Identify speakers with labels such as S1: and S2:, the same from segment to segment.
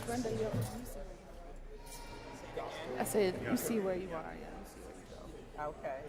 S1: Brenda, you I said, you see where you are. Yeah, you see where you go.
S2: Okay.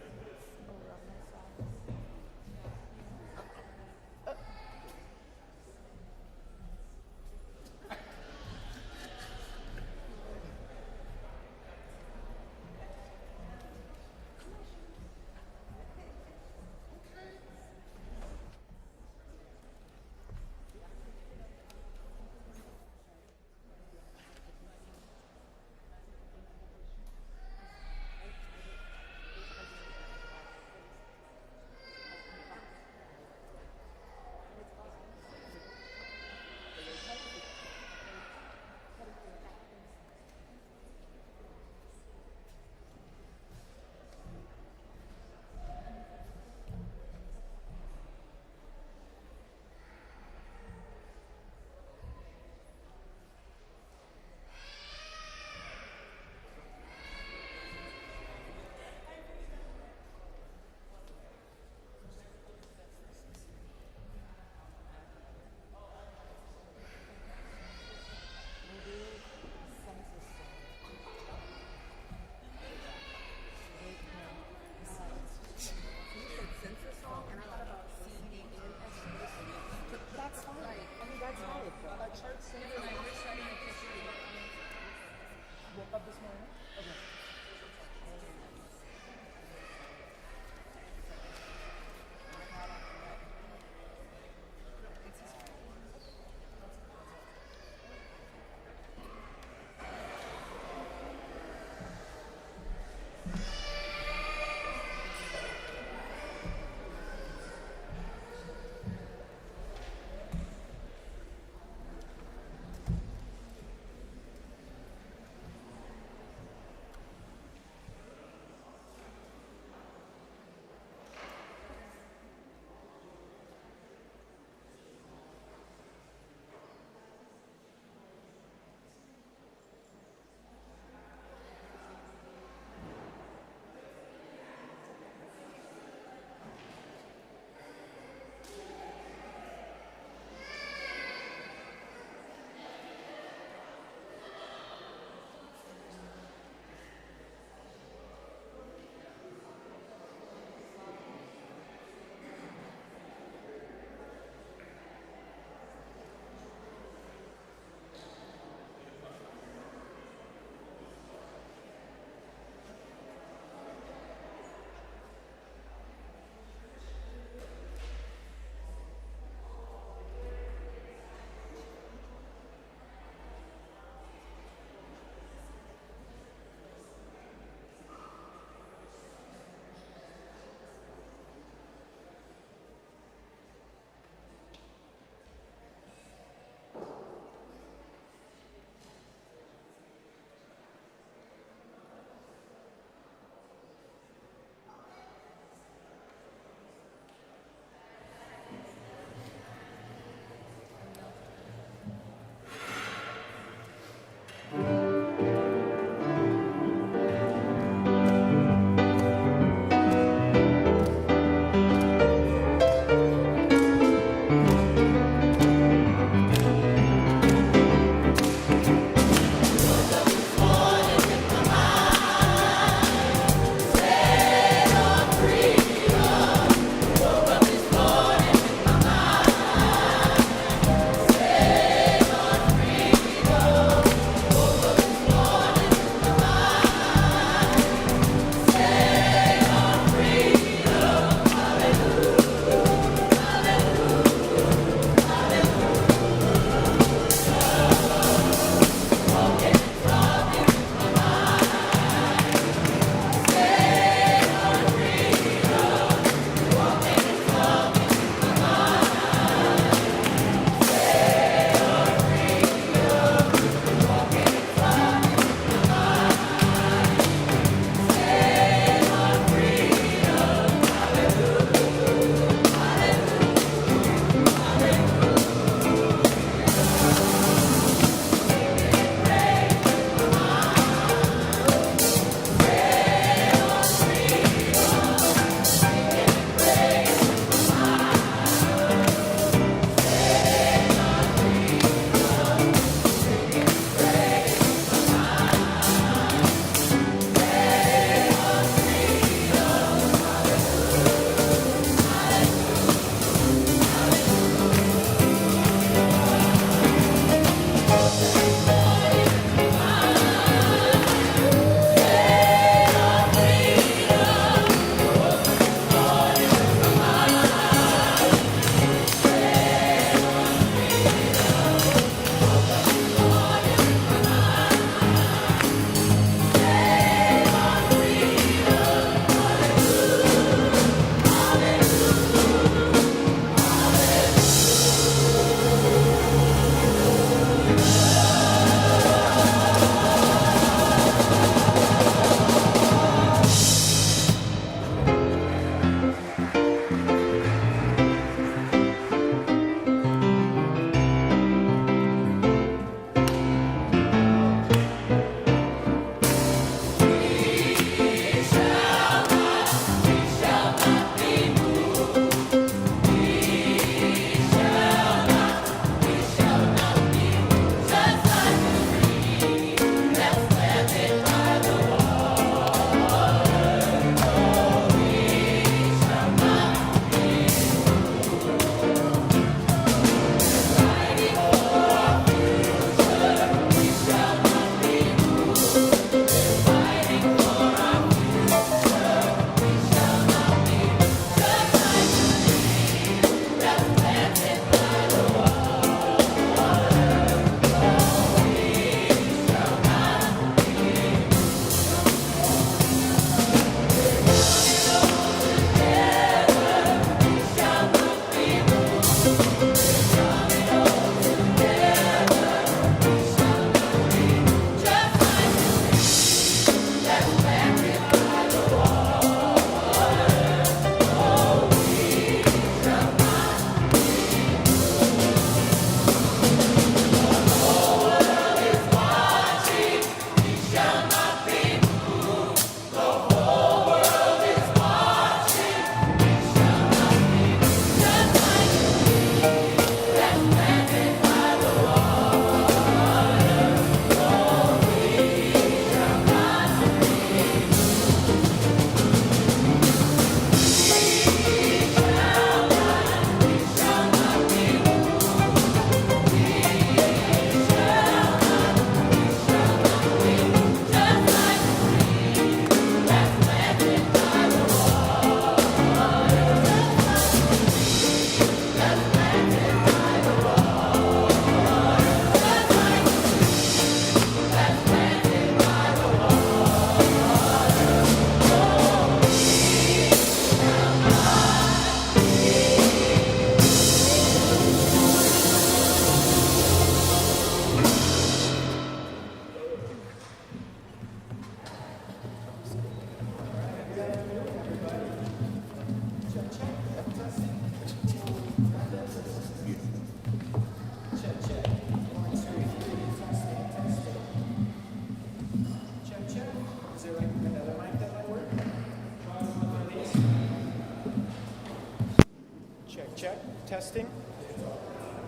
S2: Testing.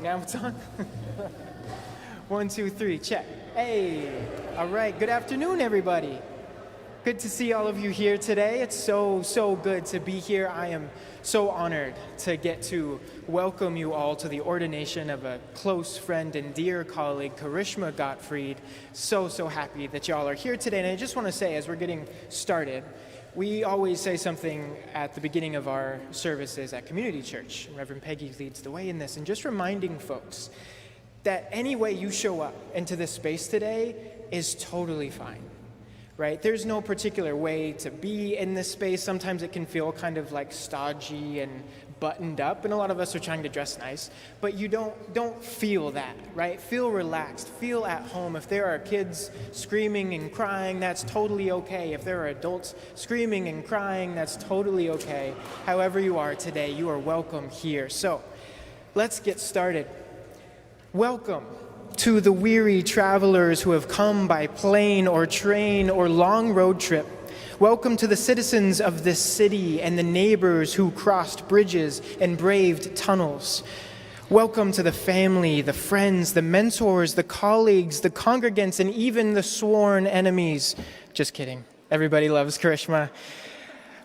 S2: Now it's on. 1, 2, 3, check. Hey, all right. Good afternoon, everybody. Good to see all of you here today. It's so good to be here. I am so honored to get to welcome you all to the ordination of a close friend and dear colleague, Karishma Gottfried. So happy that y'all are here today. And I just want to say, as we're getting started, we always say something at the beginning of our services at Community Church. Reverend Peggy leads the way in this, and just reminding folks that any way you show up into this space today is totally fine. Right? There's no particular way to be in this space. Sometimes it can feel kind of like stodgy and buttoned up, and a lot of us are trying to dress nice, but you don't feel that, right? Feel relaxed, feel at home. If there are kids screaming and crying, that's totally okay. If there are adults screaming and crying, that's totally okay. However you are today, you are welcome here. So let's get started. Welcome to the weary travelers who have come by plane or train or long road trip. Welcome to the citizens of this city and the neighbors who crossed bridges and braved tunnels. Welcome to the family, the friends, the mentors, the colleagues, the congregants, and even the sworn enemies. Just kidding. Everybody loves Karishma.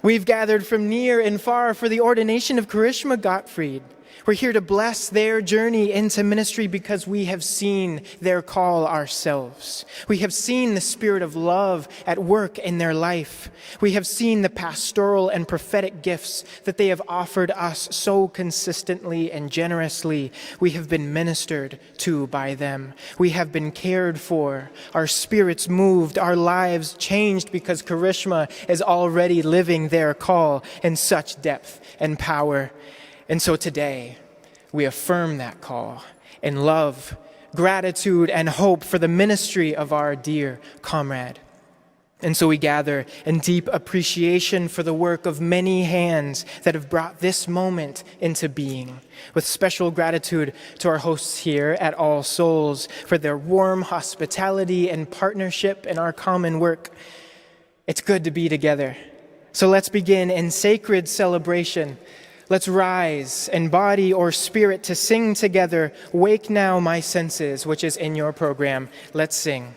S2: We've gathered from near and far for the ordination of Karishma Gottfried. We're here to bless their journey into ministry because we have seen their call ourselves. We have seen the spirit of love at work in their life. We have seen the pastoral and prophetic gifts that they have offered us so consistently and generously. We have been ministered to by them. We have been cared for, our spirits moved, our lives changed because Karishma is already living their call in such depth and power. And so today, we affirm that call in love, gratitude, and hope for the ministry of our dear comrade. And so we gather in deep appreciation for the work of many hands that have brought this moment into being, with special gratitude to our hosts here at All Souls for their warm hospitality and partnership in our common work. It's good to be together. So let's begin in sacred celebration. Let's rise in body or spirit to sing together, Wake Now My Senses, which is in your program. Let's sing.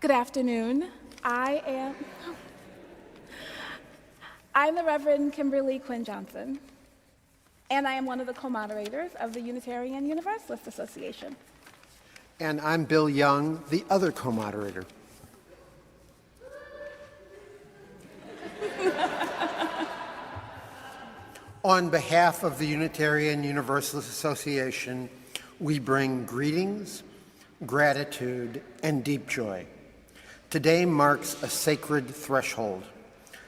S3: Good afternoon. I'm the Reverend Kimberly Quinn Johnson, and I am one of the co-moderators of the Unitarian Universalist Association.
S4: And I'm Bill Young, the other co-moderator. On behalf of the Unitarian Universalist Association, we bring greetings, gratitude, and deep joy. Today marks a sacred threshold,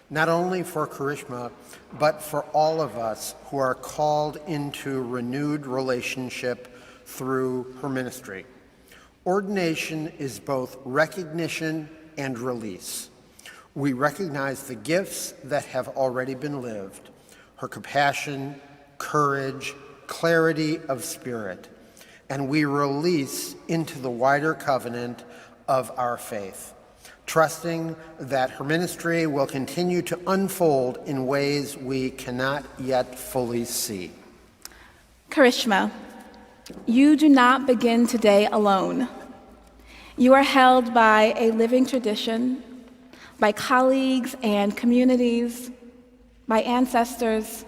S4: not only for Karishma, but for all of us who are called into renewed relationship through her ministry. Ordination is both recognition and release. We recognize the gifts that have already been lived, her compassion, courage, clarity of spirit, and we release into the wider covenant of our faith, trusting that her ministry will continue to unfold in ways we cannot yet fully see.
S3: Karishma, you do not begin today alone. You are held by a living tradition, by colleagues and communities, by ancestors,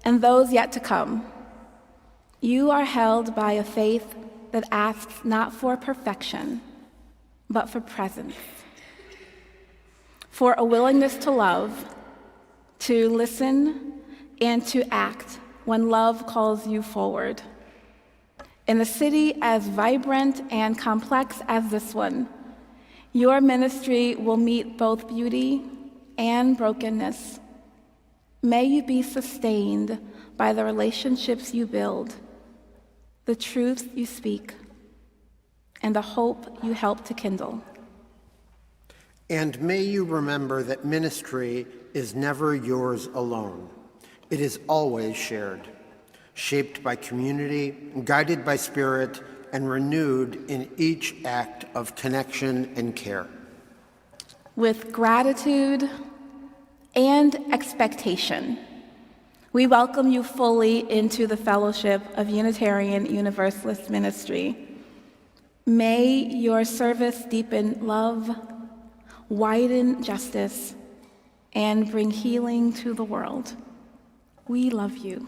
S3: and those yet to come. You are held by a faith that asks not for perfection, but for presence, for a willingness to love, to listen, and to act when love calls you forward. In a city as vibrant and complex as this one, your ministry will meet both beauty and brokenness. May you be sustained by the relationships you build, the truth you speak, and the hope you help to kindle.
S4: And may you remember that ministry is never yours alone. It is always shared, shaped by community, guided by spirit, and renewed in each act of connection and care.
S3: With gratitude and expectation, we welcome you fully into the fellowship of Unitarian Universalist ministry. May your service deepen love, widen justice, and bring healing to the world. We love you.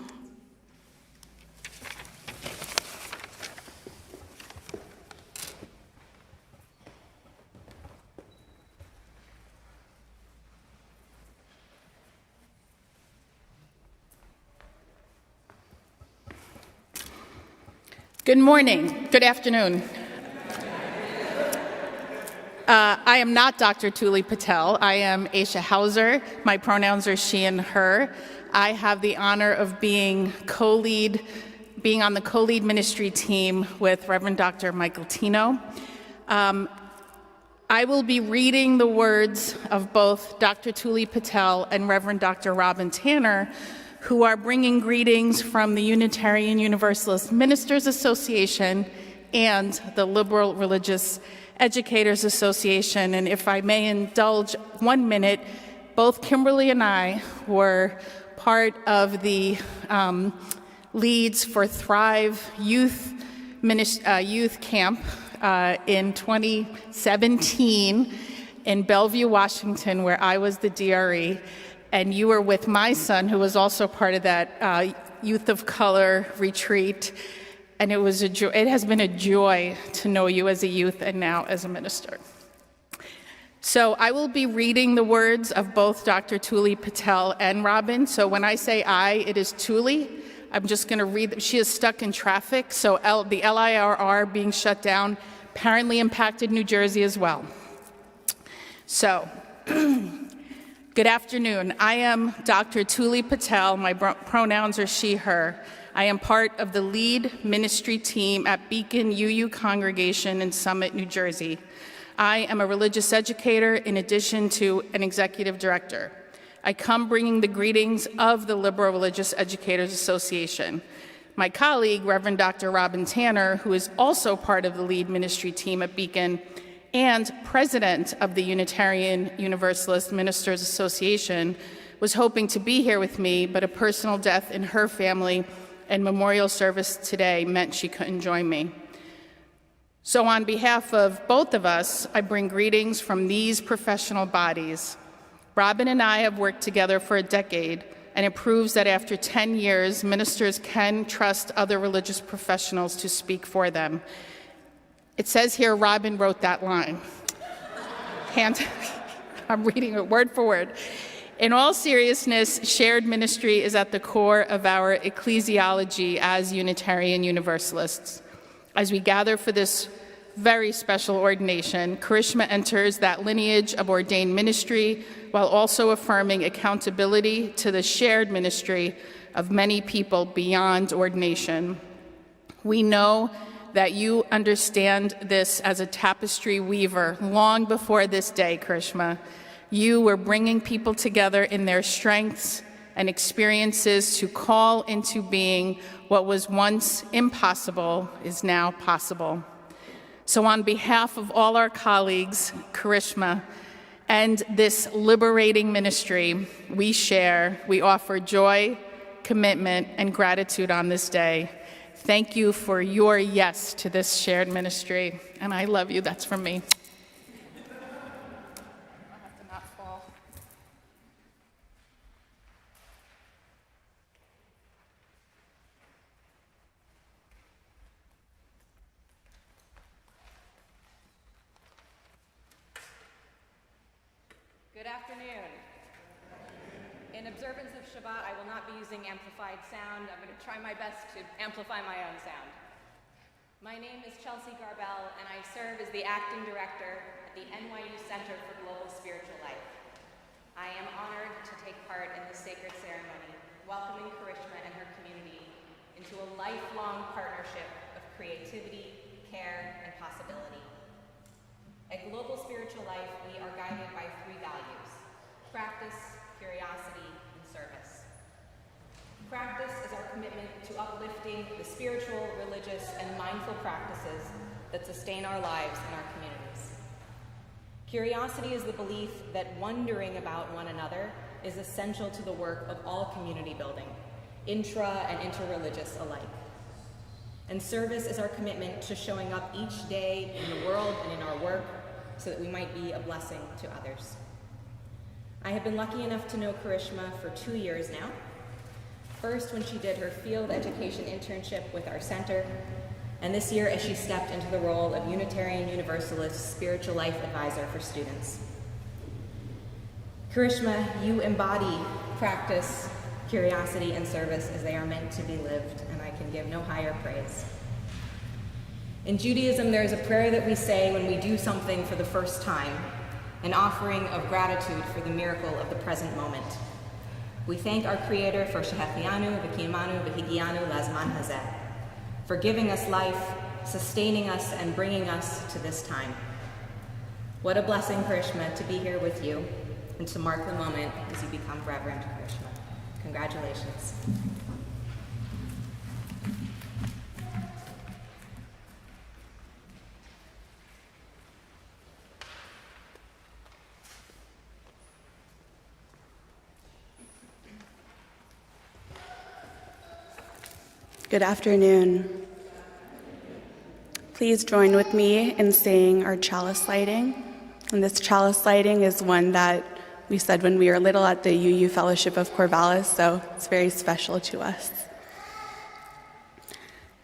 S5: Good morning. Good afternoon. I am not Dr. Tuli Patel. I am Aisha Hauser. My pronouns are she and her. I have the honor of being on the co-lead ministry team with Reverend Dr. Michael Tino. I will be reading the words of both Dr. Tuli Patel and Reverend Dr. Robin Tanner, who are bringing greetings from the Unitarian Universalist Ministers Association and the Liberal Religious Educators Association. And if I may indulge 1 minute, both Kimberly and I were part of the leads for Thrive Youth Camp in 2017 in Bellevue, Washington, where I was the DRE. And you were with my son, who was also part of that Youth of Color retreat. And it has been a joy to know you as a youth and now as a minister. So I will be reading the words of both Dr. Tuli Patel and Robin. So when I say I, it is Tuli. I'm just going to read them. She is stuck in traffic, so the LIRR being shut down apparently impacted New Jersey as well. So, good afternoon. I am Dr. Tuli Patel. My pronouns are she, her. I am part of the lead ministry team at Beacon UU Congregation in Summit, New Jersey. I am a religious educator in addition to an executive director. I come bringing the greetings of the Liberal Religious Educators Association. My colleague, Reverend Dr. Robin Tanner, who is also part of the lead ministry team at Beacon and president of the Unitarian Universalist Ministers Association, was hoping to be here with me, but a personal death in her family and memorial service today meant she couldn't join me. So on behalf of both of us, I bring greetings from these professional bodies. Robin and I have worked together for a decade, and it proves that after 10 years, ministers can trust other religious professionals to speak for them. It says here Robin wrote that line. I'm reading it word for word. In all seriousness, shared ministry is at the core of our ecclesiology as Unitarian Universalists. As we gather for this very special ordination, Karishma enters that lineage of ordained ministry while also affirming accountability to the shared ministry of many people beyond ordination. We know that you understand this as a tapestry weaver long before this day, Karishma. You were bringing people together in their strengths and experiences to call into being what was once impossible is now possible. So on behalf of all our colleagues, Karishma, and this liberating ministry we share, we offer joy, commitment, and gratitude on this day. Thank you for your yes to this shared ministry, and I love you. That's from me.
S6: Good afternoon. In observance of Shabbat, I will not be using amplified sound. I'm going to try my best to amplify my own sound. My name is Chelsea Garbell, and I serve as the acting director at the NYU Center for Global Spiritual Life. I am honored to take part in this sacred ceremony, welcoming Karishma and her community into a lifelong partnership of creativity, care, and possibility. At Global Spiritual Life, we are guided by three values: practice, curiosity, and service. Practice is our commitment to uplifting the spiritual, religious, and mindful practices that sustain our lives and our communities. Curiosity is the belief that wondering about one another is essential to the work of all community building, intra- and interreligious alike. And service is our commitment to showing up each day in the world and in our work so that we might be a blessing to others. I have been lucky enough to know Karishma for 2 years now. First, when she did her field education internship with our center, and this year as she stepped into the role of Unitarian Universalist spiritual life advisor for students. Karishma, you embody practice, curiosity, and service as they are meant to be lived, and I can give no higher praise. In Judaism, there is a prayer that we say when we do something for the first time, an offering of gratitude for the miracle of the present moment. We thank our Creator for Shehechianu, V'kiyamanu, V'higianu, Lazman Hazeh, for giving us life, sustaining us, and bringing us to this time. What a blessing, Karishma, to be here with you and to mark the moment as you become Reverend Karishma. Congratulations.
S7: Good afternoon. Please join with me in saying our chalice lighting. And this chalice lighting is one that we said when we were little at the UU Fellowship of Corvallis, so it's very special to us.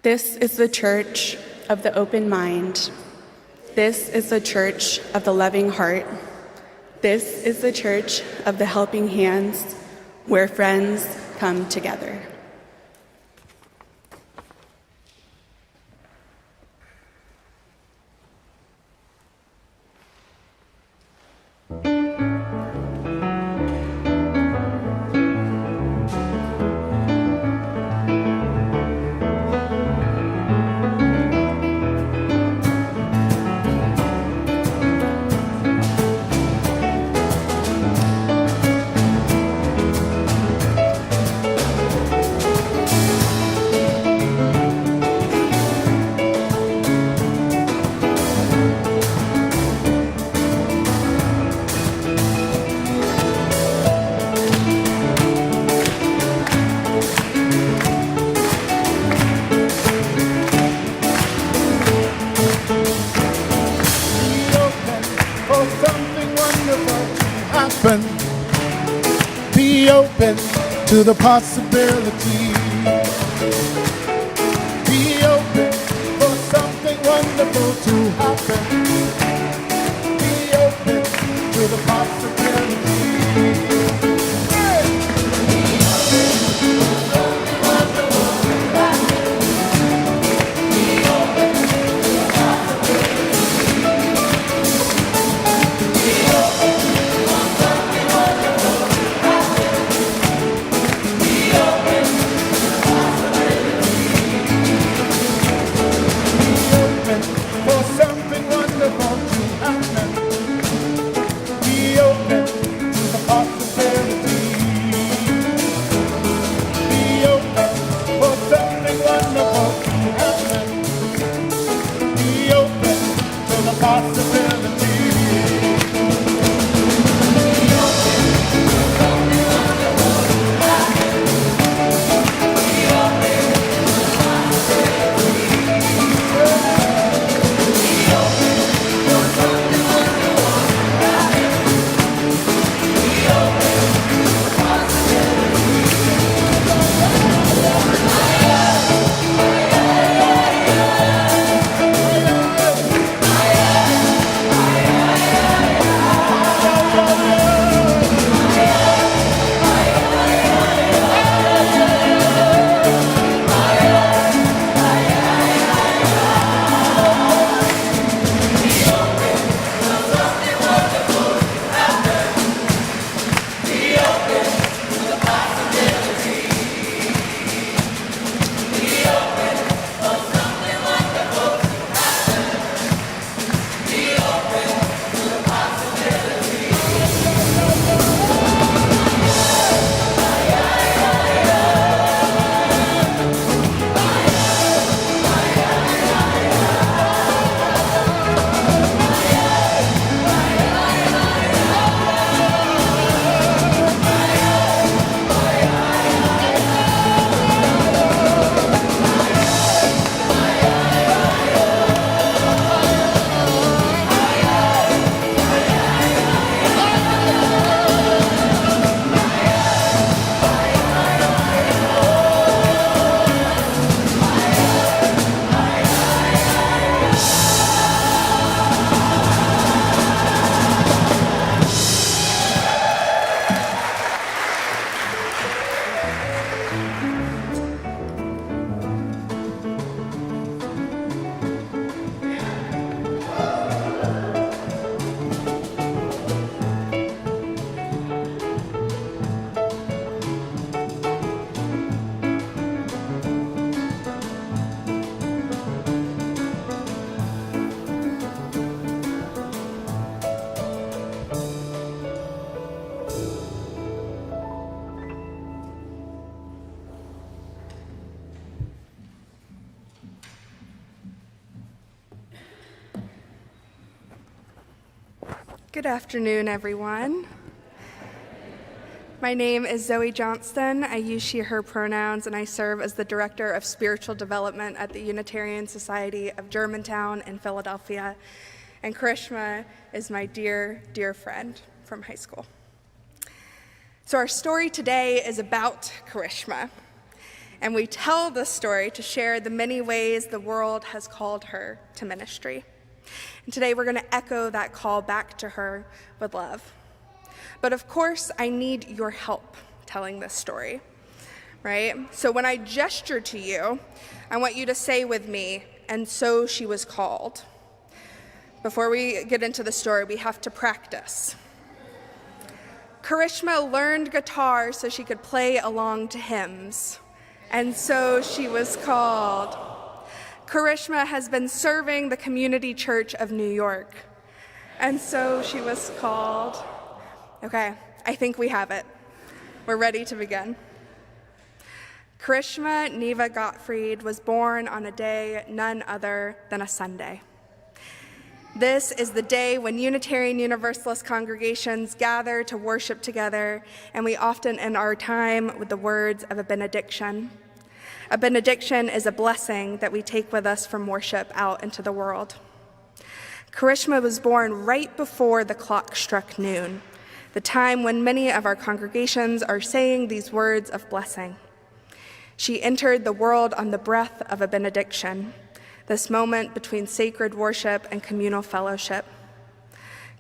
S7: This is the church of the open mind. This is the church of the loving heart. This is the church of the helping hands, where friends come together.
S8: to the possibility. Be open for something wonderful to happen. Be open to the possibility.
S9: Good afternoon, everyone. My name is Zoe Johnston. I use she, her pronouns, and I serve as the Director of Spiritual Development at the Unitarian Society of Germantown in Philadelphia. And Karishma is my dear, dear friend from high school. So our story today is about Karishma. And we tell this story to share the many ways the world has called her to ministry. And today we're going to echo that call back to her with love. But of course, I need your help telling this story, right? So when I gesture to you, I want you to say with me, "And so she was called." Before we get into the story, we have to practice. Karishma learned guitar so she could play along to hymns, and so she was called. Karishma has been serving the Community Church of New York, and so she was called. Okay, I think we have it. We're ready to begin. Karishma Neva Gottfried was born on a day none other than a Sunday. This is the day when Unitarian Universalist congregations gather to worship together, and we often end our time with the words of a benediction. A benediction is a blessing that we take with us from worship out into the world. Karishma was born right before the clock struck noon, the time when many of our congregations are saying these words of blessing. She entered the world on the breath of a benediction, this moment between sacred worship and communal fellowship.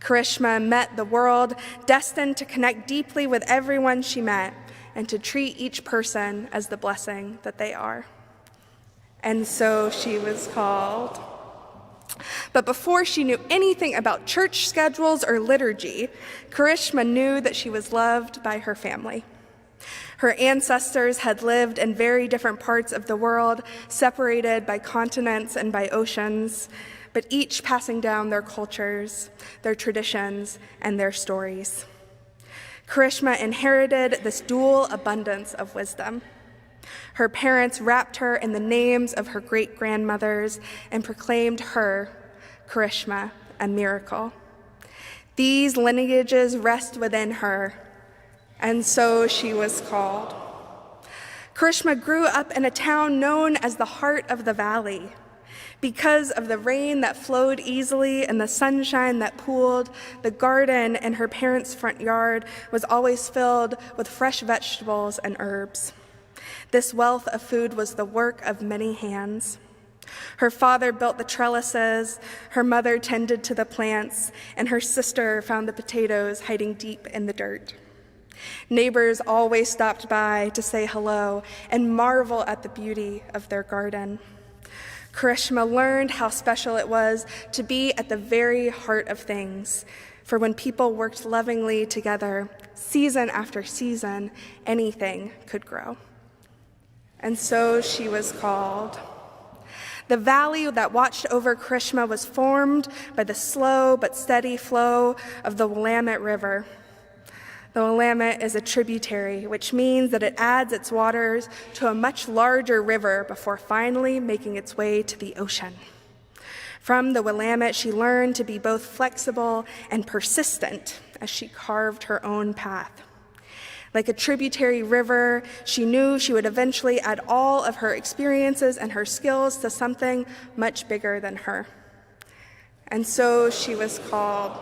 S9: Karishma met the world destined to connect deeply with everyone she met and to treat each person as the blessing that they are. And so she was called. But before she knew anything about church schedules or liturgy, Karishma knew that she was loved by her family. Her ancestors had lived in very different parts of the world, separated by continents and by oceans, but each passing down their cultures, their traditions, and their stories. Karishma inherited this dual abundance of wisdom. Her parents wrapped her in the names of her great-grandmothers and proclaimed her, Karishma, a miracle. These lineages rest within her, and so she was called. Karishma grew up in a town known as the Heart of the Valley. Because of the rain that flowed easily and the sunshine that pooled, the garden in her parents' front yard was always filled with fresh vegetables and herbs. This wealth of food was the work of many hands. Her father built the trellises, her mother tended to the plants, and her sister found the potatoes hiding deep in the dirt. Neighbors always stopped by to say hello and marvel at the beauty of their garden. Karishma learned how special it was to be at the very heart of things, for when people worked lovingly together, season after season, anything could grow. And so she was called. The valley that watched over Karishma was formed by the slow but steady flow of the Willamette River. The Willamette is a tributary, which means that it adds its waters to a much larger river before finally making its way to the ocean. From the Willamette, she learned to be both flexible and persistent as she carved her own path. Like a tributary river, she knew she would eventually add all of her experiences and her skills to something much bigger than her. And so she was called.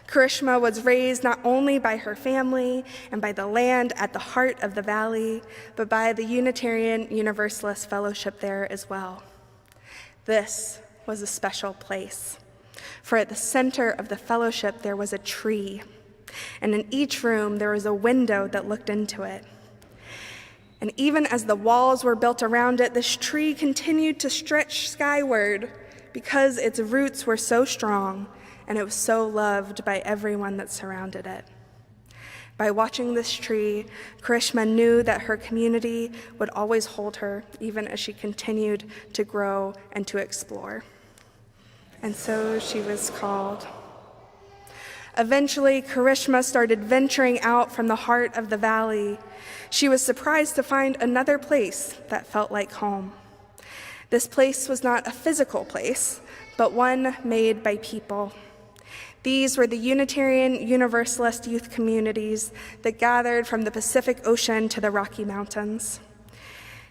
S9: Karishma was raised not only by her family and by the land at the heart of the valley, but by the Unitarian Universalist fellowship there as well. This was a special place, for at the center of the fellowship there was a tree, and in each room there was a window that looked into it. And even as the walls were built around it, this tree continued to stretch skyward because its roots were so strong and it was so loved by everyone that surrounded it. By watching this tree, Karishma knew that her community would always hold her, even as she continued to grow and to explore. And so she was called. Eventually, Karishma started venturing out from the heart of the valley. She was surprised to find another place that felt like home. This place was not a physical place, but one made by people. These were the Unitarian Universalist youth communities that gathered from the Pacific Ocean to the Rocky Mountains.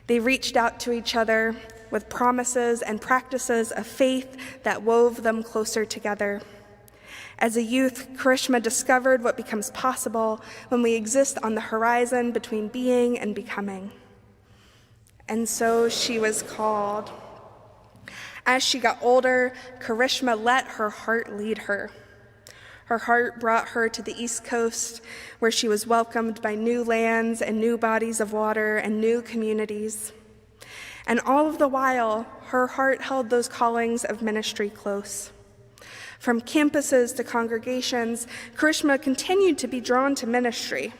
S9: They reached out to each other with promises and practices of faith that wove them closer together. As a youth, Karishma discovered what becomes possible when we exist on the horizon between being and becoming. And so she was called. As she got older, Karishma let her heart lead her. Her heart brought her to the East Coast, where she was welcomed by new lands and new bodies of water and new communities. And all of the while, her heart held those callings of ministry close. From campuses to congregations, Karishma continued to be drawn to ministry.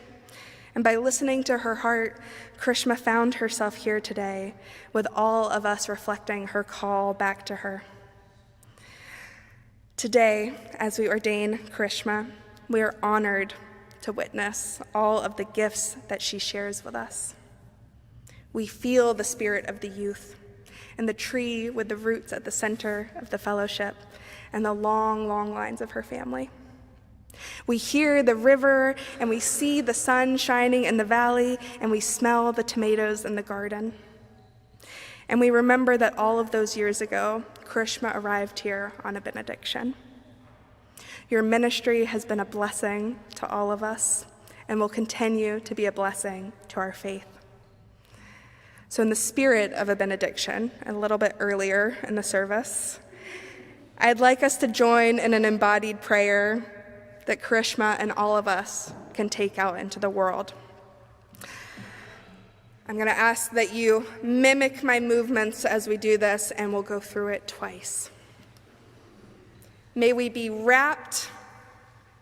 S9: And by listening to her heart, Karishma found herself here today, with all of us reflecting her call back to her. Today, as we ordain Karishma, we are honored to witness all of the gifts that she shares with us. We feel the spirit of the youth and the tree with the roots at the center of the fellowship and the long, long lines of her family. We hear the river and we see the sun shining in the valley and we smell the tomatoes in the garden. And we remember that all of those years ago, Karishma arrived here on a benediction. Your ministry has been a blessing to all of us and will continue to be a blessing to our faith. So in the spirit of a benediction, a little bit earlier in the service, I'd like us to join in an embodied prayer that Karishma and all of us can take out into the world. I'm going to ask that you mimic my movements as we do this, and we'll go through it twice. May we be wrapped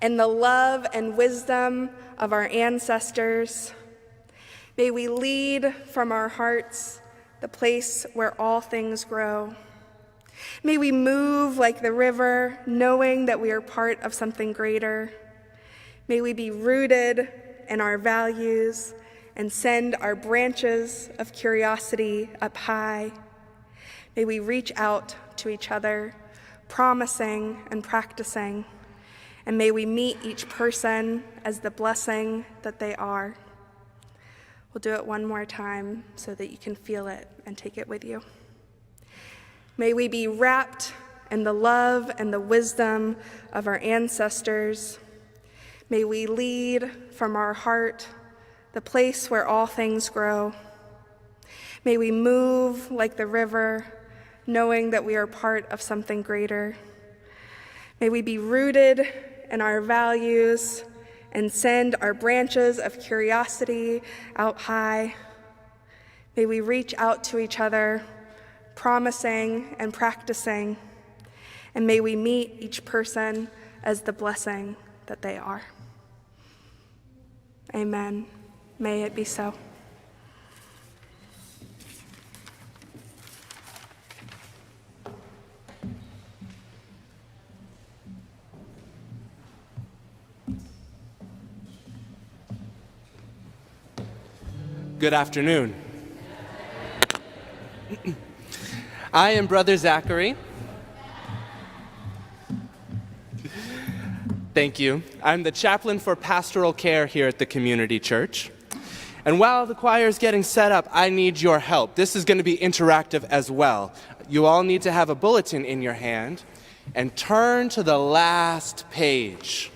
S9: in the love and wisdom of our ancestors. May we lead from our hearts, the place where all things grow. May we move like the river, knowing that we are part of something greater. May we be rooted in our values and send our branches of curiosity up high. May we reach out to each other, promising and practicing, and may we meet each person as the blessing that they are. We'll do it one more time so that you can feel it and take it with you. May we be wrapped in the love and the wisdom of our ancestors. May we lead from our heart, the place where all things grow. May we move like the river, knowing that we are part of something greater. May we be rooted in our values and send our branches of curiosity out high. May we reach out to each other, promising and practicing, and may we meet each person as the blessing that they are. Amen. May it be so.
S10: Good afternoon. I am Brother Zachary. Thank you. I'm the chaplain for pastoral care here at the community church. And while the choir is getting set up, I need your help. This is going to be interactive as well. You all need to have a bulletin in your hand and turn to the last page.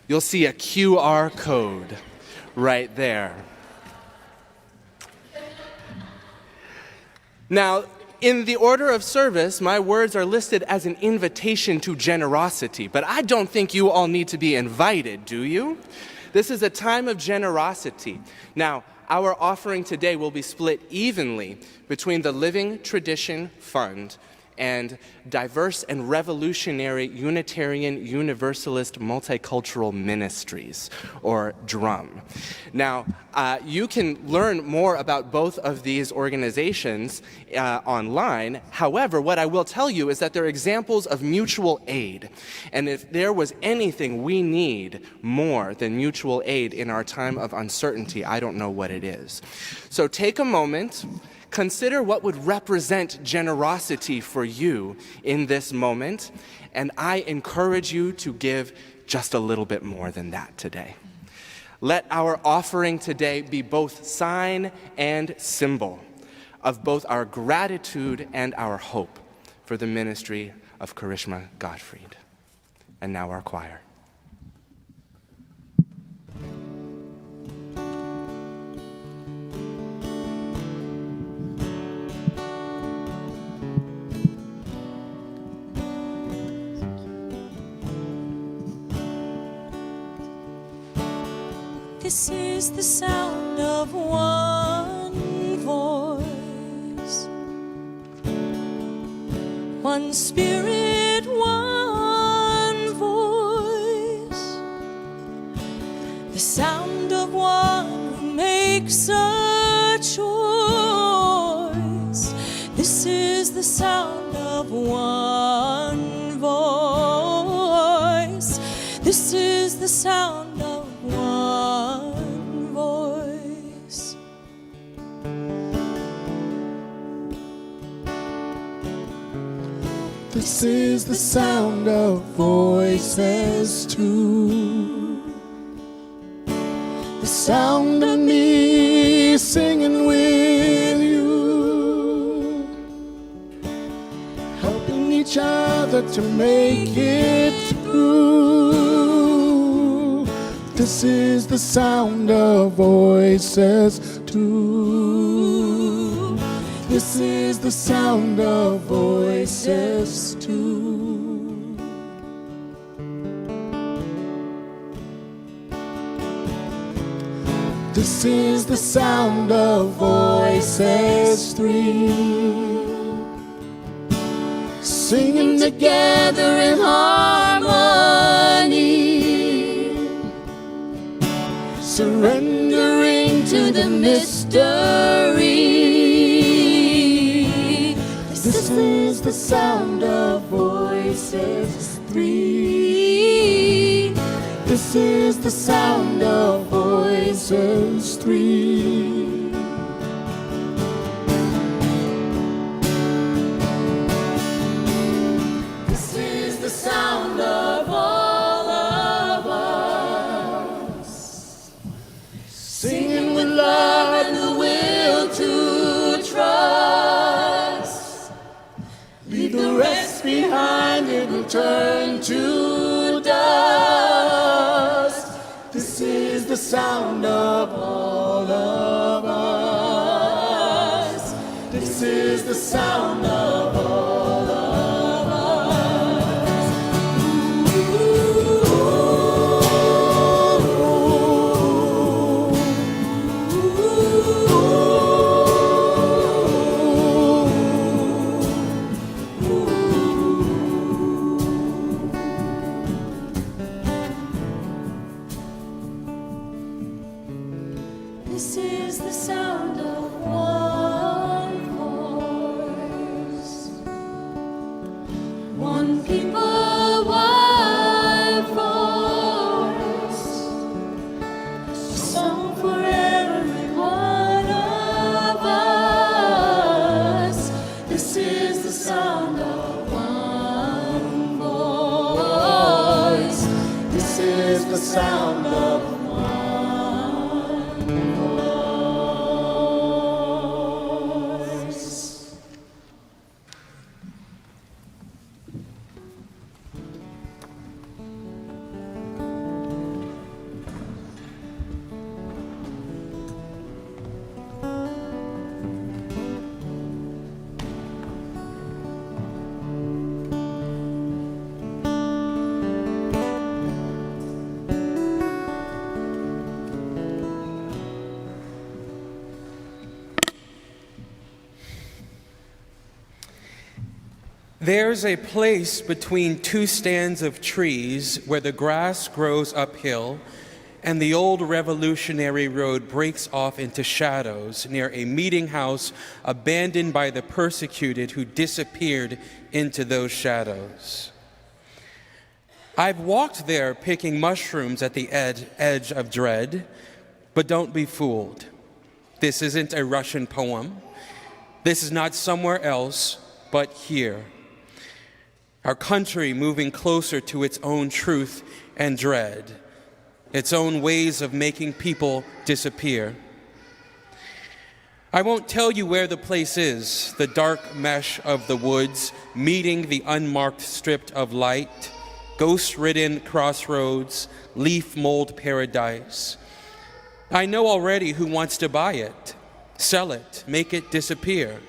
S10: You'll see a QR code right there. Now, in the order of service, my words are listed as an invitation to generosity, but I don't think you all need to be invited, do you? This is a time of generosity. Now, our offering today will be split evenly between the Living Tradition Fund and Diverse and Revolutionary Unitarian Universalist Multicultural Ministries, or DRUM. Now, you can learn more about both of these organizations online. However, what I will tell you is that they're examples of mutual aid. And if there was anything we need more than mutual aid in our time of uncertainty, I don't know what it is. So take a moment. Consider what would represent generosity for you in this moment, and I encourage you to give just a little bit more than that today. Let our offering today be both sign and symbol of both our gratitude and our hope for the ministry of Karishma Gottfried. And now our choir.
S11: This is the sound of one voice, one spirit, one voice, the sound of one who makes a choice. This is the sound of one voice. This is the sound of one voice.
S8: This is the sound of voices too. The sound of me singing with you, helping each other to make it through. too. This is the sound of voices too. This is the sound of voices too. This is the sound of voices three. Singing together in harmony, surrendering to the mystery. This is the sound of voices three. This is the sound of voices three. Sound of all of us, singing with love and the will to trust. Leave the rest behind and return to dust. This is the sound of all of us. This is the sound of all of us. This is the sound of one voice, one people, one voice, a song for every one of us. This is the sound of one voice. This is the sound of
S12: There's a place between two stands of trees where the grass grows uphill and the old revolutionary road breaks off into shadows near a meeting house abandoned by the persecuted who disappeared into those shadows. I've walked there picking mushrooms at the edge of dread, but don't be fooled. This isn't a Russian poem. This is not somewhere else, but here. Our country moving closer to its own truth and dread, its own ways of making people disappear. I won't tell you where the place is, the dark mesh of the woods, meeting the unmarked strip of light, ghost-ridden crossroads, leaf mold paradise. I know already who wants to buy it, sell it, make it disappear.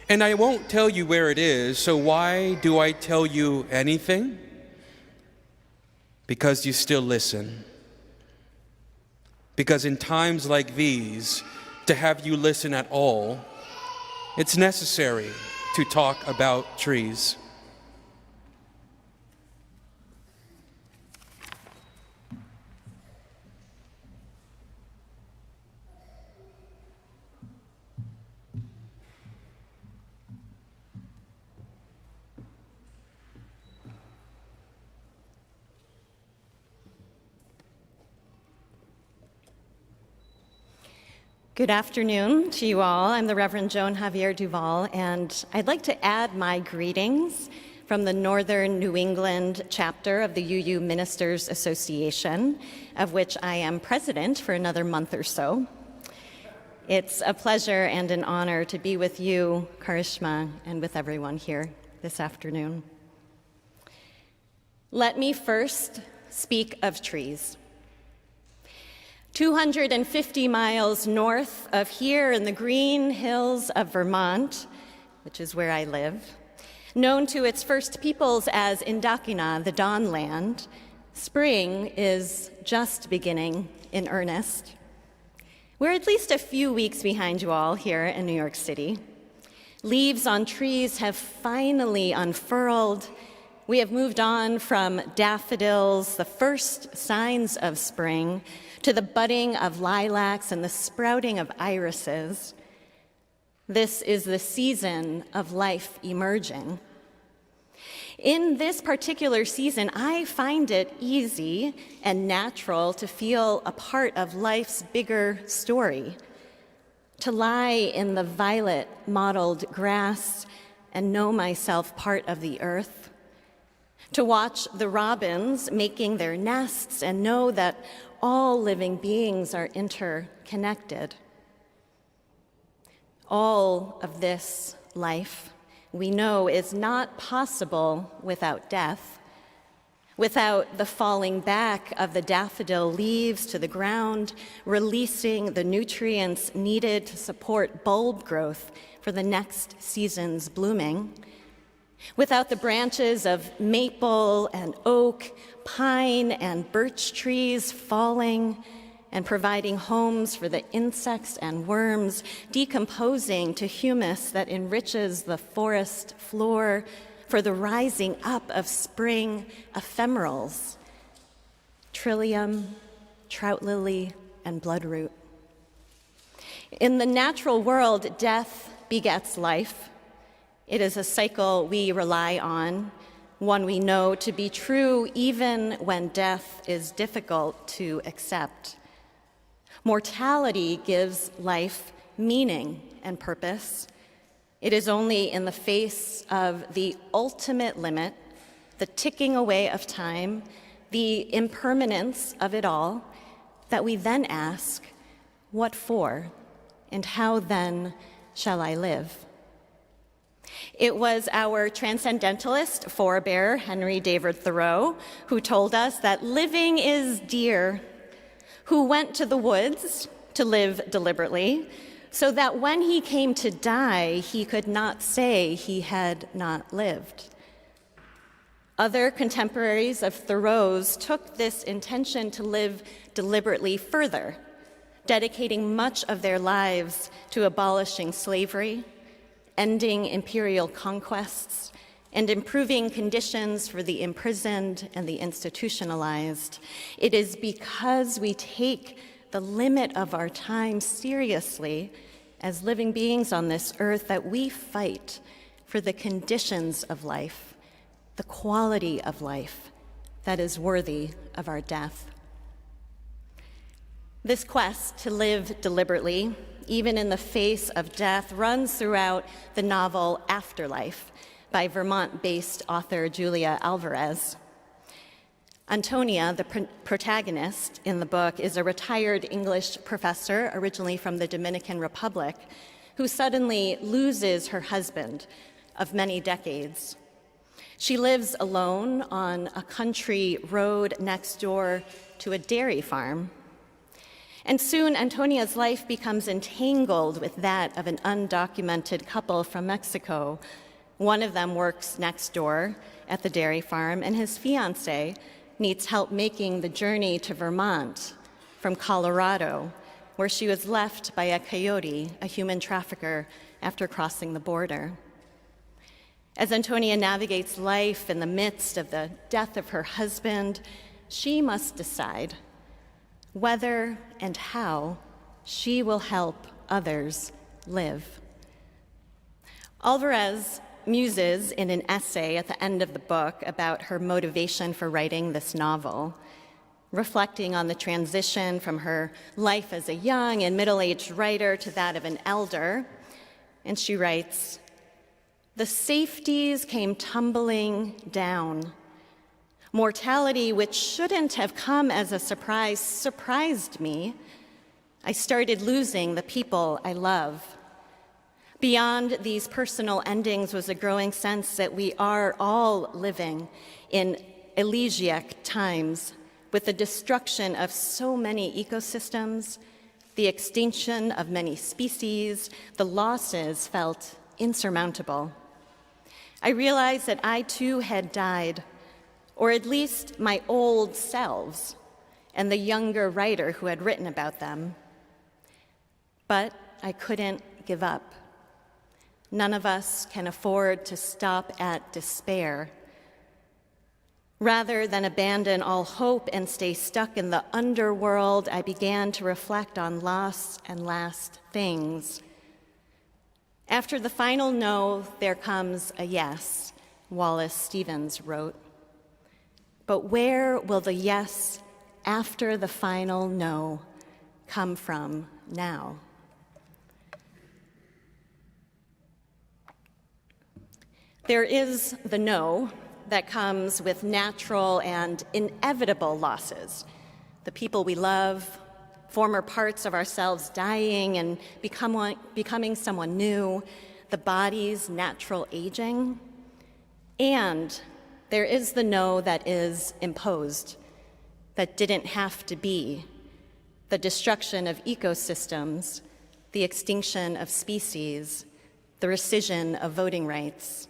S12: And I won't tell you where it is, so why do I tell you anything? Because you still listen. Because in times like these, to have you listen at all, it's necessary to talk about trees.
S13: Good afternoon to you all. I'm the Reverend Joan Javier Duval, and I'd like to add my greetings from the Northern New England chapter of the UU Ministers Association, of which I am president for another month or so. It's a pleasure and an honor to be with you, Karishma, and with everyone here this afternoon. Let me first speak of trees. 250 miles north of here in the green hills of Vermont, which is where I live, known to its first peoples as Indokina, the Dawn Land, spring is just beginning in earnest. We're at least a few weeks behind you all here in New York City. Leaves on trees have finally unfurled. We have moved on from daffodils, the first signs of spring, to the budding of lilacs and the sprouting of irises. This is the season of life emerging. In this particular season, I find it easy and natural to feel a part of life's bigger story, to lie in the violet-mottled grass and know myself part of the earth, to watch the robins making their nests and know that all living beings are interconnected. All of this life, we know, is not possible without death, without the falling back of the daffodil leaves to the ground, releasing the nutrients needed to support bulb growth for the next season's blooming, without the branches of maple and oak, pine and birch trees falling and providing homes for the insects and worms, decomposing to humus that enriches the forest floor for the rising up of spring ephemerals, trillium, trout lily, and bloodroot. In the natural world, death begets life. It is a cycle we rely on, one we know to be true even when death is difficult to accept. Mortality gives life meaning and purpose. It is only in the face of the ultimate limit, the ticking away of time, the impermanence of it all, that we then ask, what for, and how then shall I live? It was our transcendentalist forebear, Henry David Thoreau, who told us that living is dear, who went to the woods to live deliberately, so that when he came to die, he could not say he had not lived. Other contemporaries of Thoreau's took this intention to live deliberately further, dedicating much of their lives to abolishing slavery, ending imperial conquests, and improving conditions for the imprisoned and the institutionalized. It is because we take the limit of our time seriously as living beings on this earth that we fight for the conditions of life, the quality of life that is worthy of our death. This quest to live deliberately, even in the face of death, runs throughout the novel Afterlife by Vermont-based author Julia Alvarez. Antonia, the protagonist in the book, is a retired English professor, originally from the Dominican Republic, who suddenly loses her husband of many decades. She lives alone on a country road next door to a dairy farm. And soon, Antonia's life becomes entangled with that of an undocumented couple from Mexico. One of them works next door at the dairy farm, and his fiancée needs help making the journey to Vermont from Colorado, where she was left by a coyote, a human trafficker, after crossing the border. As Antonia navigates life in the midst of the death of her husband, she must decide whether and how she will help others live. Alvarez muses in an essay at the end of the book about her motivation for writing this novel, reflecting on the transition from her life as a young and middle-aged writer to that of an elder. And she writes, "The safeties came tumbling down. Mortality, which shouldn't have come as a surprise, surprised me. I started losing the people I love. Beyond these personal endings was a growing sense that we are all living in elegiac times with the destruction of so many ecosystems, the extinction of many species, the losses felt insurmountable. I realized that I too had died, or at least my old selves and the younger writer who had written about them. But I couldn't give up. None of us can afford to stop at despair. Rather than abandon all hope and stay stuck in the underworld, I began to reflect on lost and last things. After the final no, there comes a yes, Wallace Stevens wrote. But where will the yes after the final no come from now? There is the no that comes with natural and inevitable losses. The people we love, former parts of ourselves dying and becoming someone new, the body's natural aging. And there is the no that is imposed, that didn't have to be, the destruction of ecosystems, the extinction of species, the rescission of voting rights.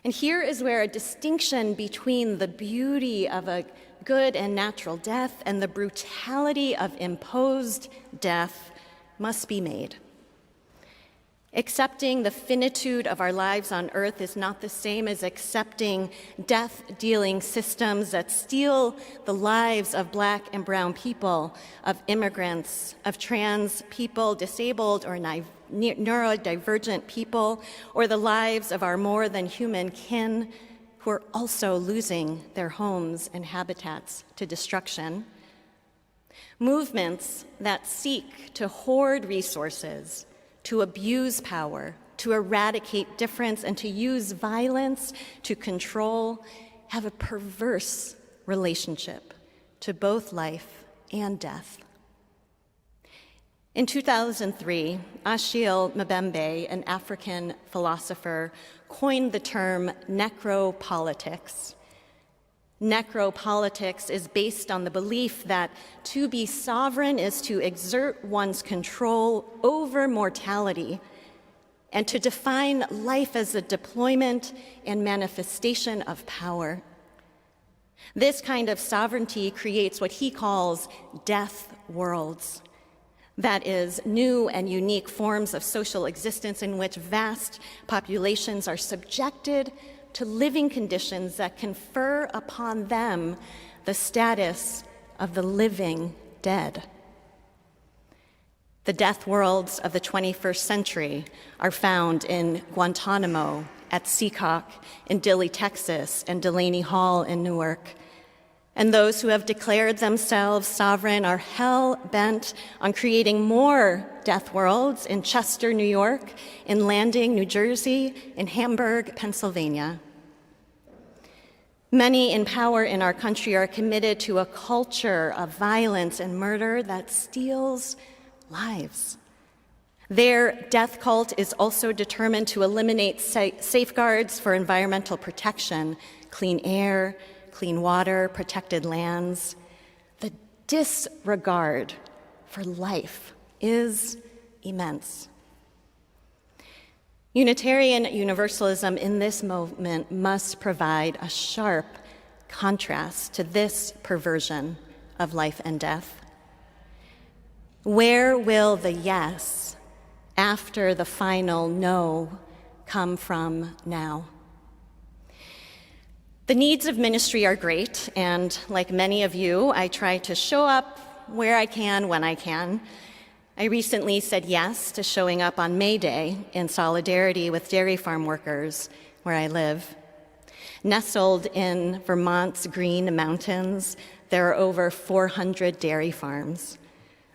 S13: And here is where a distinction between the beauty of a good and natural death and the brutality of imposed death must be made. Accepting the finitude of our lives on earth is not the same as accepting death-dealing systems that steal the lives of Black and brown people, of immigrants, of trans people, disabled or neurodivergent people, or the lives of our more than human kin who are also losing their homes and habitats to destruction. Movements that seek to hoard resources, to abuse power, to eradicate difference, and to use violence to control have a perverse relationship to both life and death. In 2003, Achille Mbembe, an African philosopher, coined the term necropolitics. Necropolitics is based on the belief that to be sovereign is to exert one's control over mortality and to define life as a deployment and manifestation of power. This kind of sovereignty creates what he calls death worlds. That is, new and unique forms of social existence in which vast populations are subjected to living conditions that confer upon them the status of the living dead. The death worlds of the 21st century are found in Guantanamo, at Seacock, in Dilley, Texas, and Delaney Hall in Newark. And those who have declared themselves sovereign are hell-bent on creating more death worlds in Chester, New York, in Landing, New Jersey, in Hamburg, Pennsylvania. Many in power in our country are committed to a culture of violence and murder that steals lives. Their death cult is also determined to eliminate safeguards for environmental protection, clean air, clean water, protected lands. The disregard for life is immense. Unitarian Universalism in this movement must provide a sharp contrast to this perversion of life and death. Where will the yes after the final no come from now? The needs of ministry are great, and like many of you, I try to show up where I can, when I can. I recently said yes to showing up on May Day in solidarity with dairy farm workers where I live. Nestled in Vermont's Green Mountains, there are over 400 dairy farms.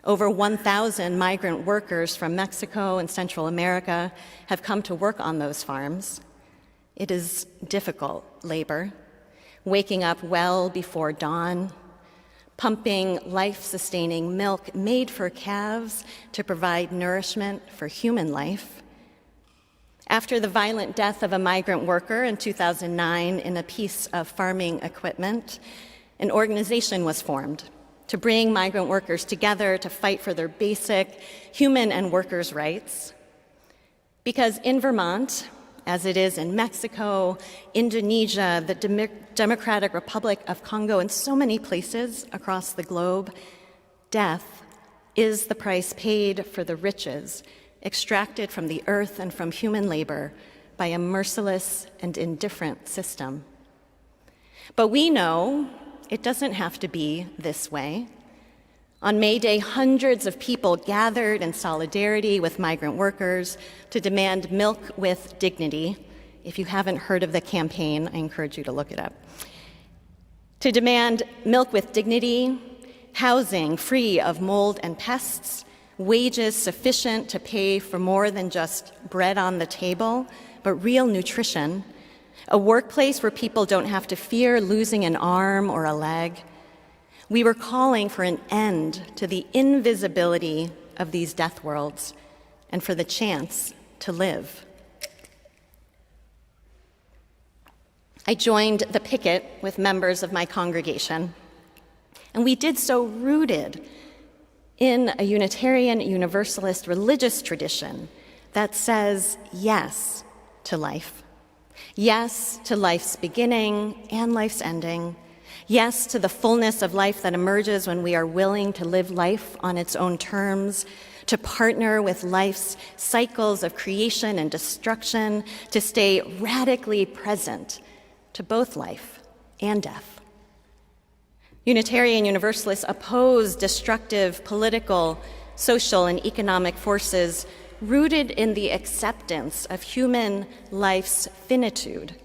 S13: Over 1,000 migrant workers from Mexico and Central America have come to work on those farms. It is difficult labor, waking up well before dawn, pumping life-sustaining milk made for calves to provide nourishment for human life. After the violent death of a migrant worker in 2009 in a piece of farming equipment, an organization was formed to bring migrant workers together to fight for their basic human and workers' rights. Because in Vermont, as it is in Mexico, Indonesia, the Democratic Republic of Congo, and so many places across the globe, death is the price paid for the riches extracted from the earth and from human labor by a merciless and indifferent system. But we know it doesn't have to be this way. On May Day, hundreds of people gathered in solidarity with migrant workers to demand milk with dignity. If you haven't heard of the campaign, I encourage you to look it up. To demand milk with dignity, housing free of mold and pests, wages sufficient to pay for more than just bread on the table, but real nutrition, a workplace where people don't have to fear losing an arm or a leg. We were calling for an end to the invisibility of these death worlds and for the chance to live. I joined the picket with members of my congregation, and we did so rooted in a Unitarian Universalist religious tradition that says yes to life. Yes to life's beginning and life's ending. Yes to the fullness of life that emerges when we are willing to live life on its own terms, to partner with life's cycles of creation and destruction, to stay radically present to both life and death. Unitarian Universalists oppose destructive political, social, and economic forces rooted in the acceptance of human life's finitude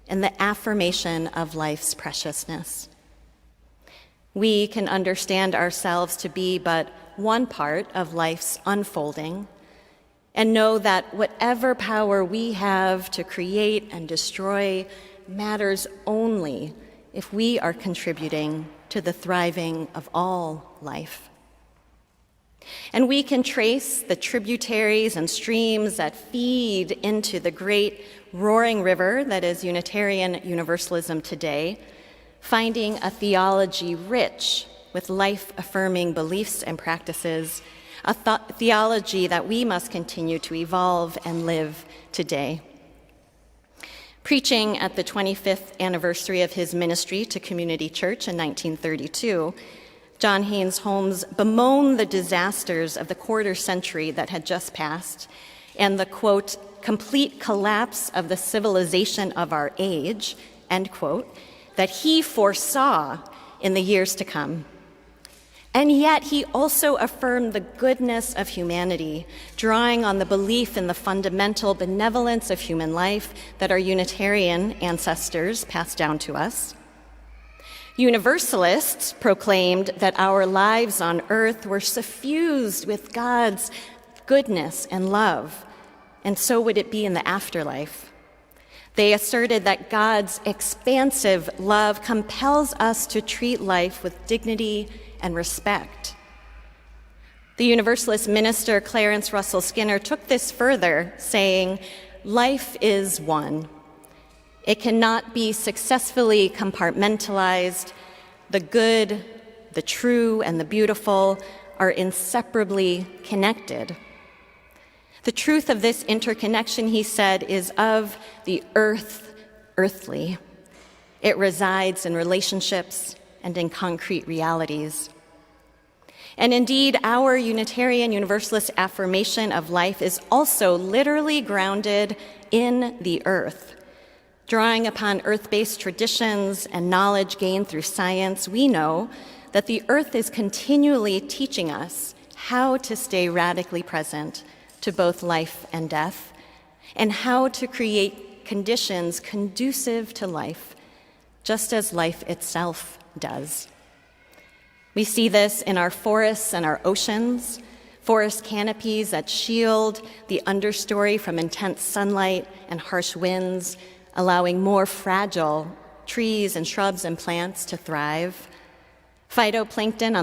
S13: and the affirmation of life's preciousness. We can understand ourselves to be but one part of life's unfolding and know that whatever power we have to create and destroy matters only if we are contributing to the thriving of all life. And we can trace the tributaries and streams that feed into the great roaring river that is Unitarian Universalism today, finding a theology rich with life-affirming beliefs and practices, a theology that we must continue to evolve and live today. Preaching at the 25th anniversary of his ministry to Community Church in 1932, John Haynes Holmes bemoaned the disasters of the quarter century that had just passed and the, quote, complete collapse of the civilization of our age, end quote, that he foresaw in the years to come. And yet he also affirmed the goodness of humanity, drawing on the belief in the fundamental benevolence of human life that our Unitarian ancestors passed down to us. Universalists proclaimed that our lives on earth were suffused with God's goodness and love, and so would it be in the afterlife. They asserted that God's expansive love compels us to treat life with dignity and respect. The Universalist minister Clarence Russell Skinner took this further, saying, "Life is one. It cannot be successfully compartmentalized. The good, the true, and the beautiful are inseparably connected." The truth of this interconnection, he said, is of the earthly. It resides in relationships and in concrete realities. And indeed, our Unitarian Universalist affirmation of life is also literally grounded in the earth. Drawing upon earth-based traditions and knowledge gained through science, we know that the earth is continually teaching us how to stay radically present to both life and death, and how to create conditions conducive to life, just as life itself does. We see this in our forests and our oceans, forest canopies that shield the understory from intense sunlight and harsh winds, allowing more fragile trees and shrubs and plants to thrive. Phytoplankton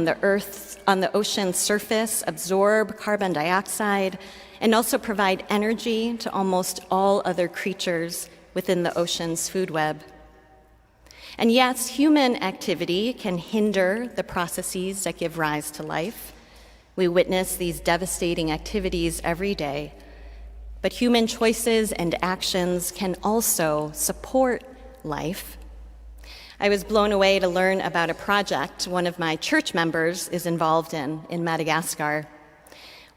S13: on the ocean's surface absorb carbon dioxide and also provide energy to almost all other creatures within the ocean's food web. And yes, human activity can hinder the processes that give rise to life. We witness these devastating activities every day, but human choices and actions can also support life. I was blown away to learn about a project one of my church members is involved in Madagascar.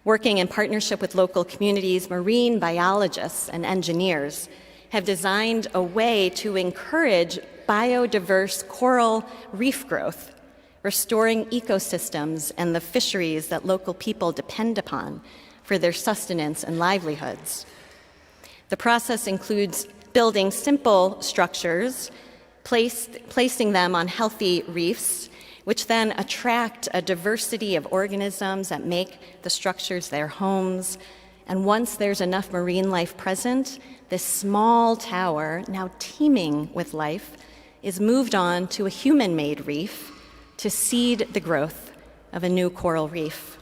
S13: Working in partnership with local communities, marine biologists and engineers have designed a way to encourage biodiverse coral reef growth, restoring ecosystems and the fisheries that local people depend upon for their sustenance and livelihoods. The process includes building simple structures, placing them on healthy reefs, which then attract a diversity of organisms that make the structures their homes. And once there's enough marine life present, this small tower, now teeming with life, is moved on to a human-made reef to seed the growth of a new coral reef.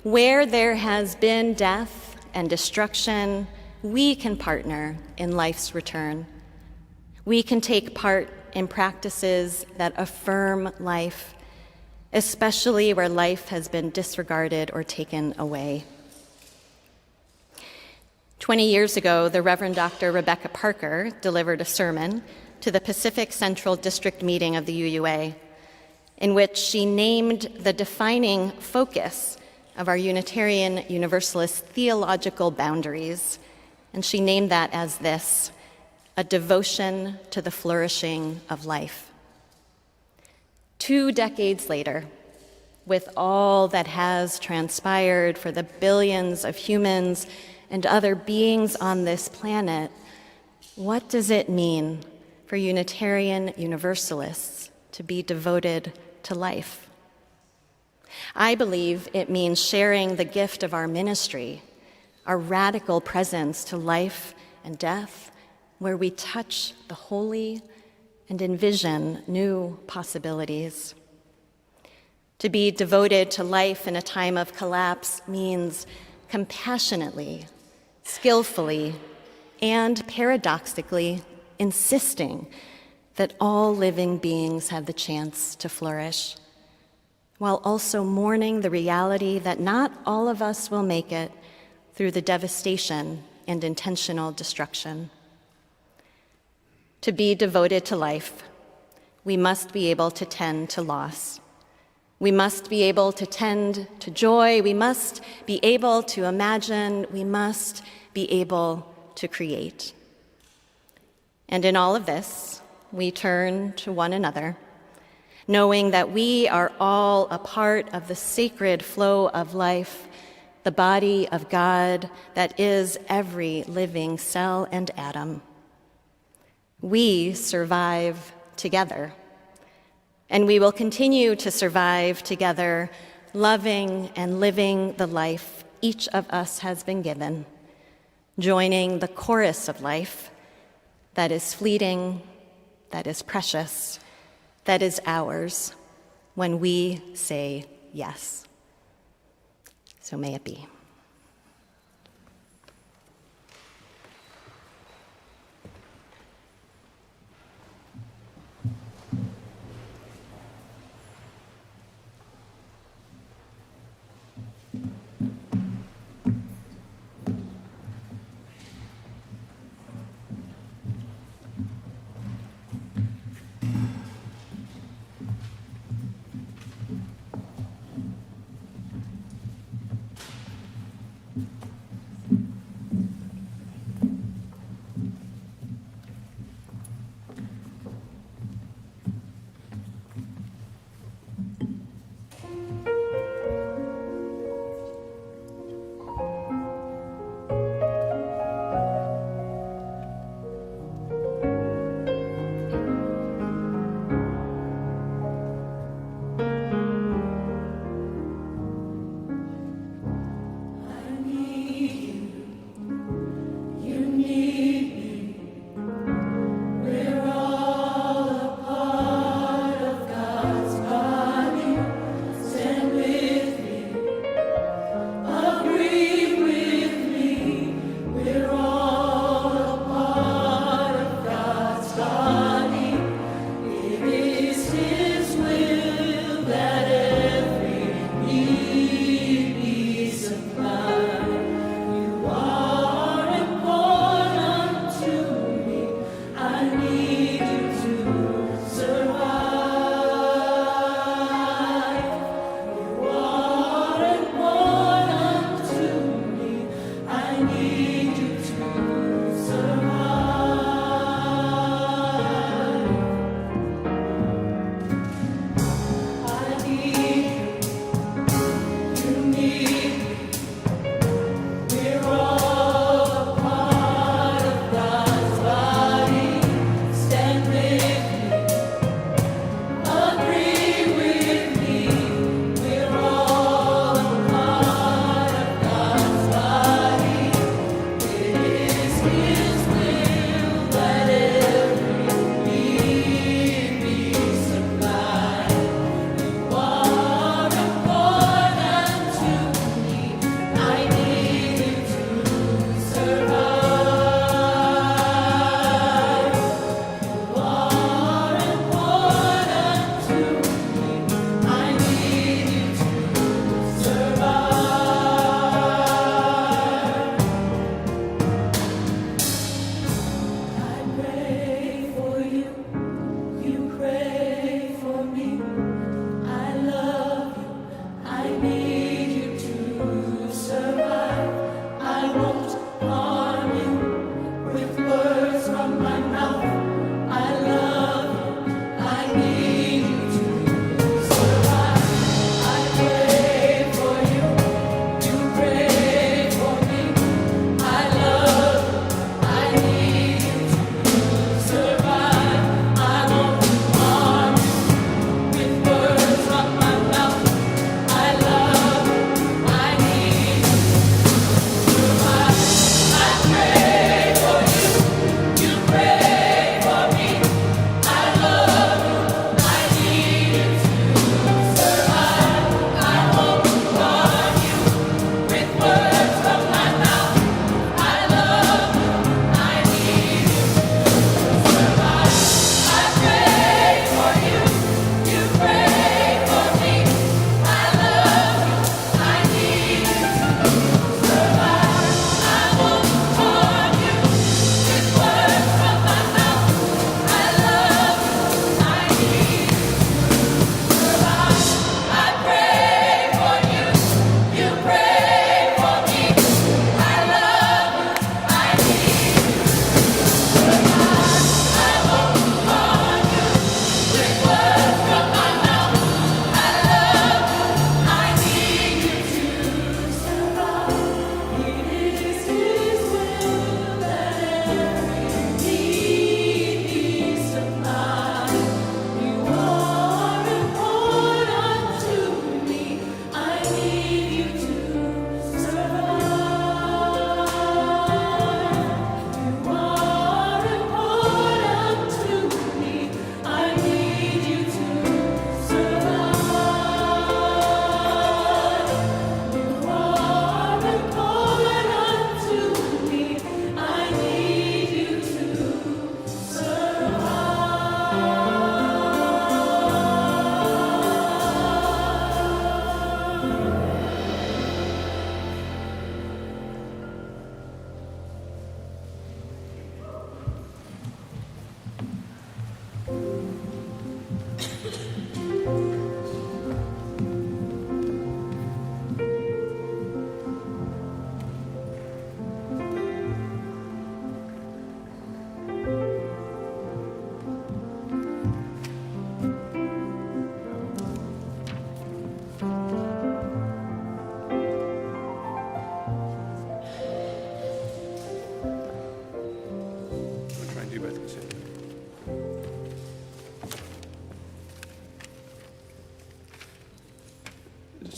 S13: Where there has been death and destruction, we can partner in life's return. We can take part in practices that affirm life, especially where life has been disregarded or taken away. 20 years ago, the Reverend Dr. Rebecca Parker delivered a sermon to the Pacific Central District meeting of the UUA, in which she named the defining focus of our Unitarian Universalist theological boundaries, and she named that as this: a devotion to the flourishing of life. 2 decades later, with all that has transpired for the billions of humans and other beings on this planet, what does it mean for Unitarian Universalists to be devoted to life? I believe it means sharing the gift of our ministry, our radical presence to life and death, where we touch the holy and envision new possibilities. To be devoted to life in a time of collapse means compassionately, skillfully, and paradoxically insisting that all living beings have the chance to flourish, while also mourning the reality that not all of us will make it through the devastation and intentional destruction. To be devoted to life, we must be able to tend to loss. We must be able to tend to joy. We must be able to imagine. We must be able to create. And in all of this, we turn to one another, knowing that we are all a part of the sacred flow of life, the body of God that is every living cell and atom. We survive together, and we will continue to survive together, loving and living the life each of us has been given, joining the chorus of life that is fleeting, that is precious, that is ours when we say yes. So may it be.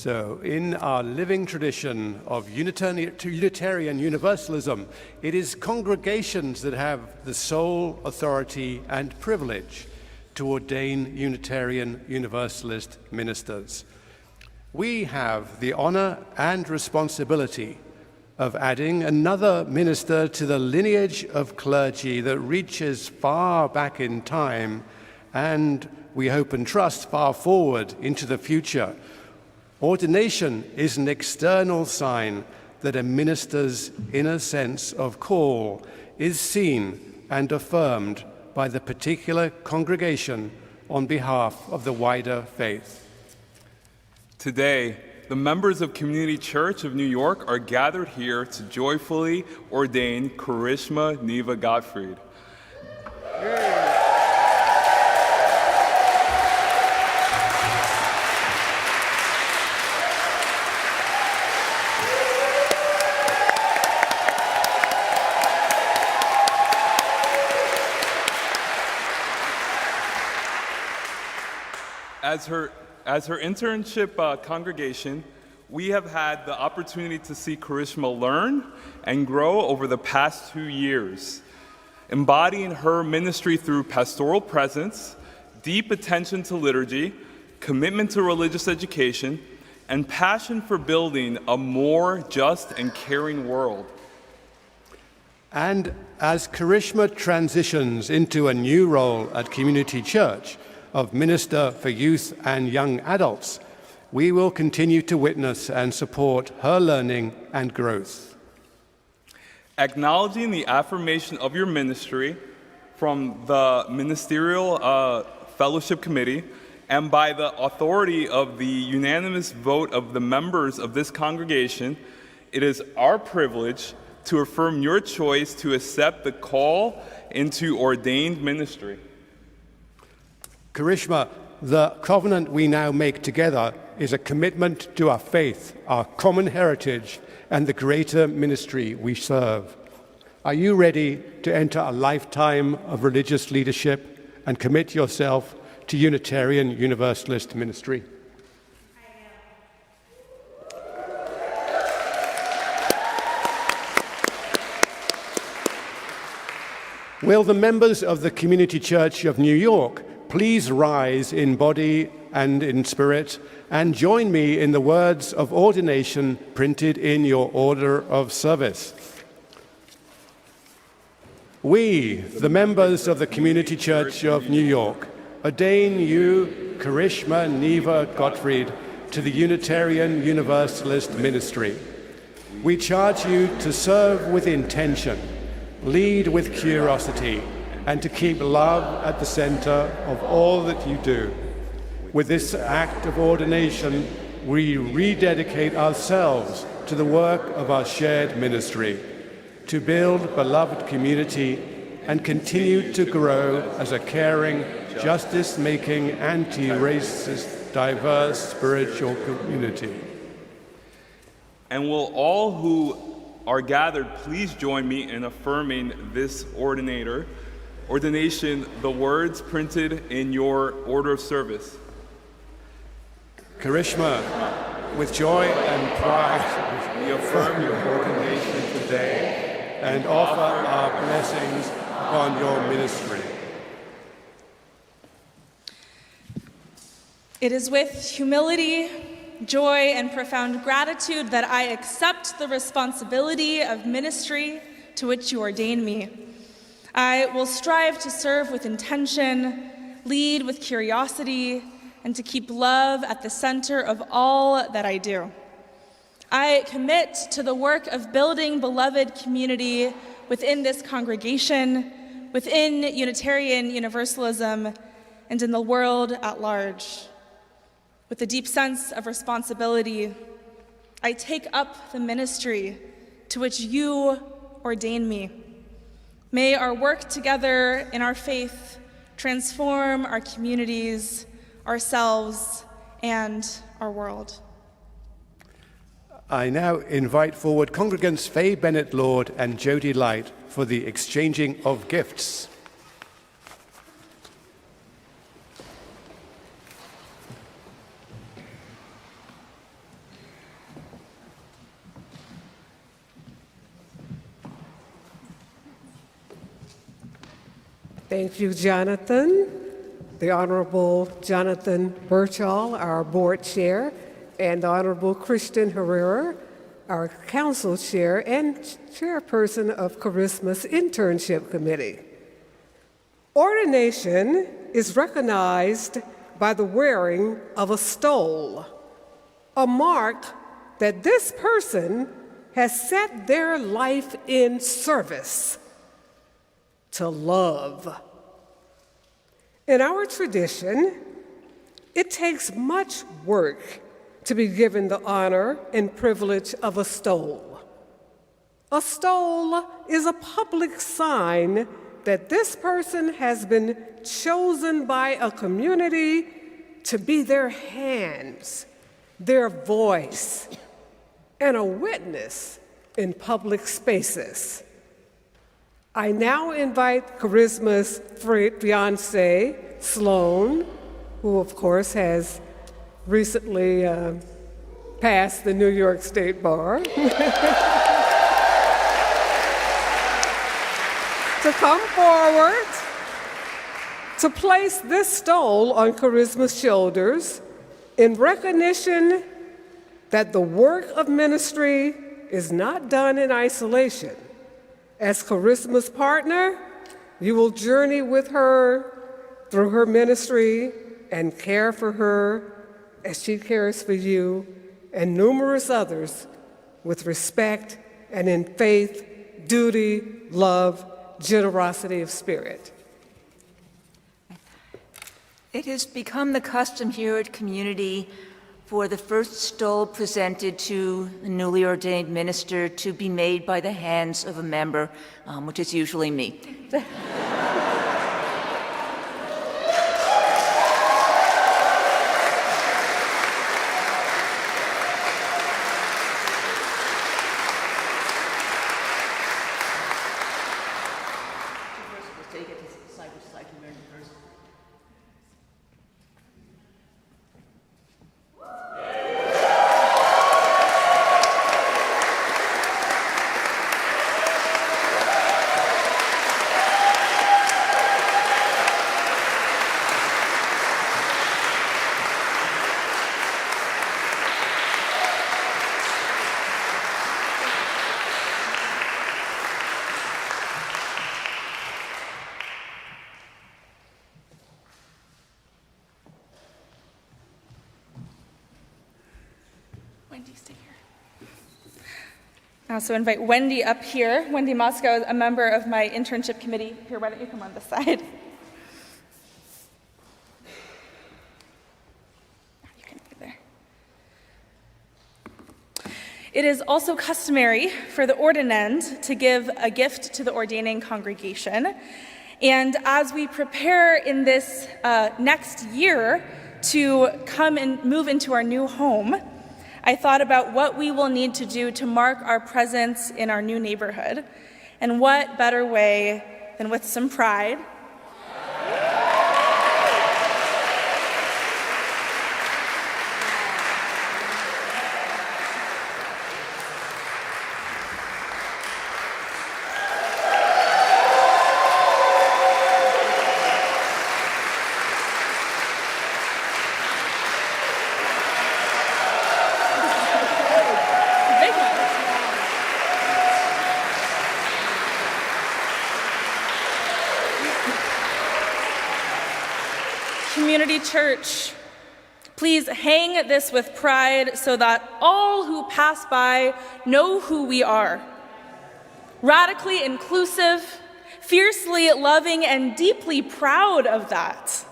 S14: So, in our living tradition of Unitarian Universalism, it is congregations that have the sole authority and privilege to ordain Unitarian Universalist ministers. We have the honor and responsibility of adding another minister to the lineage of clergy that reaches far back in time and, we hope and trust, far forward into the future. Ordination is an external sign that a minister's inner sense of call is seen and affirmed by the particular congregation on behalf of the wider faith.
S15: Today, the members of Community Church of New York are gathered here to joyfully ordain Karishma Gottfried. As her internship congregation, we have had the opportunity to see Karishma learn and grow over the past 2 years, embodying her ministry through pastoral presence, deep attention to liturgy, commitment to religious education, and passion for building a more just and caring world.
S14: And as Karishma transitions into a new role at Community Church of Minister for Youth and Young Adults, we will continue to witness and support her learning and growth.
S15: Acknowledging the affirmation of your ministry from the Ministerial Fellowship Committee and by the authority of the unanimous vote of the members of this congregation, it is our privilege to affirm your choice to accept the call into ordained ministry.
S14: Karishma, the covenant we now make together is a commitment to our faith, our common heritage, and the greater ministry we serve. Are you ready to enter a lifetime of religious leadership and commit yourself to Unitarian Universalist ministry? Will the members of the Community Church of New York please rise in body and in spirit and join me in the words of ordination printed in your order of service. We, the members of the Community Church of New York, ordain you, Karishma Gottfried, to the Unitarian Universalist ministry. We charge you to serve with intention, lead with curiosity, and to keep love at the center of all that you do. With this act of ordination, we rededicate ourselves to the work of our shared ministry, to build beloved community and continue to grow as a caring, justice-making, anti-racist, diverse spiritual community.
S15: And will all who are gathered please join me in affirming this ordination, the words printed in your order of service.
S14: Karishma, with joy and pride, we affirm your ordination today and offer our blessings upon your ministry.
S16: It is with humility, joy, and profound gratitude that I accept the responsibility of ministry to which you ordain me. I will strive to serve with intention, lead with curiosity, and to keep love at the center of all that I do. I commit to the work of building beloved community within this congregation, within Unitarian Universalism, and in the world at large. With a deep sense of responsibility, I take up the ministry to which you ordain me. May our work together in our faith transform our communities, ourselves, and our world.
S14: I now invite forward congregants Faye Bennett Lord and Jody Light for the exchanging of gifts.
S17: Thank you, Jonathan. The Honorable Jonathan Birchall, our board chair, and the Honorable Christian Herrera, our council chair and chairperson of Charisma's internship committee. Ordination is recognized by the wearing of a stole, a mark that this person has set their life in service to love. In our tradition, it takes much work to be given the honor and privilege of a stole. A stole is a public sign that this person has been chosen by a community to be their hands, their voice, and a witness in public spaces. I now invite Charisma's fiancé, Sloan, who of course has recently passed the New York State Bar, to come forward to place this stole on Charisma's shoulders in recognition that the work of ministry is not done in isolation. As Charisma's partner, you will journey with her through her ministry and care for her as she cares for you and numerous others with respect and in faith, duty, love, generosity of spirit.
S18: It has become the custom here at Community for the first stole presented to the newly ordained minister to be made by the hands of a member, which is usually me.
S16: I also invite Wendy up here. Wendy Moscow is a member of my internship committee. Here, why don't you come on this side? You can be there. It is also customary for the ordinand to give a gift to the ordaining congregation. And as we prepare in this next year to come and move into our new home, I thought about what we will need to do to mark our presence in our new neighborhood. And what better way than with some pride. Community Church, please hang this with pride so that all who pass by know who we are. Radically inclusive, fiercely loving, and deeply proud of that.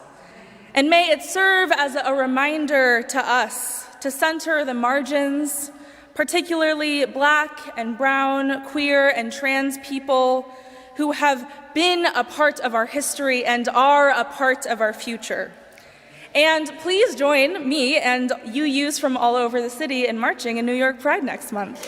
S16: And may it serve as a reminder to us to center the margins, particularly Black and brown, queer, and trans people who have been a part of our history and are a part of our future. And please join me and UUs from all over the city in marching in New York Pride next month.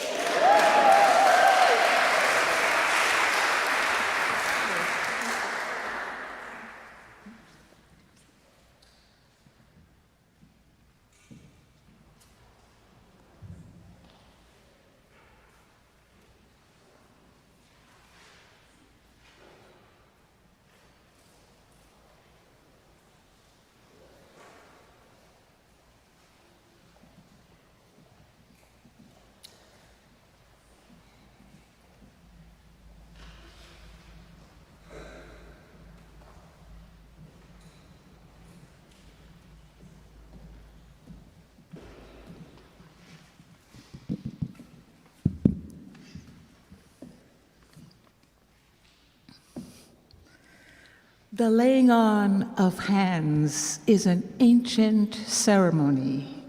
S19: The laying on of hands is an ancient ceremony.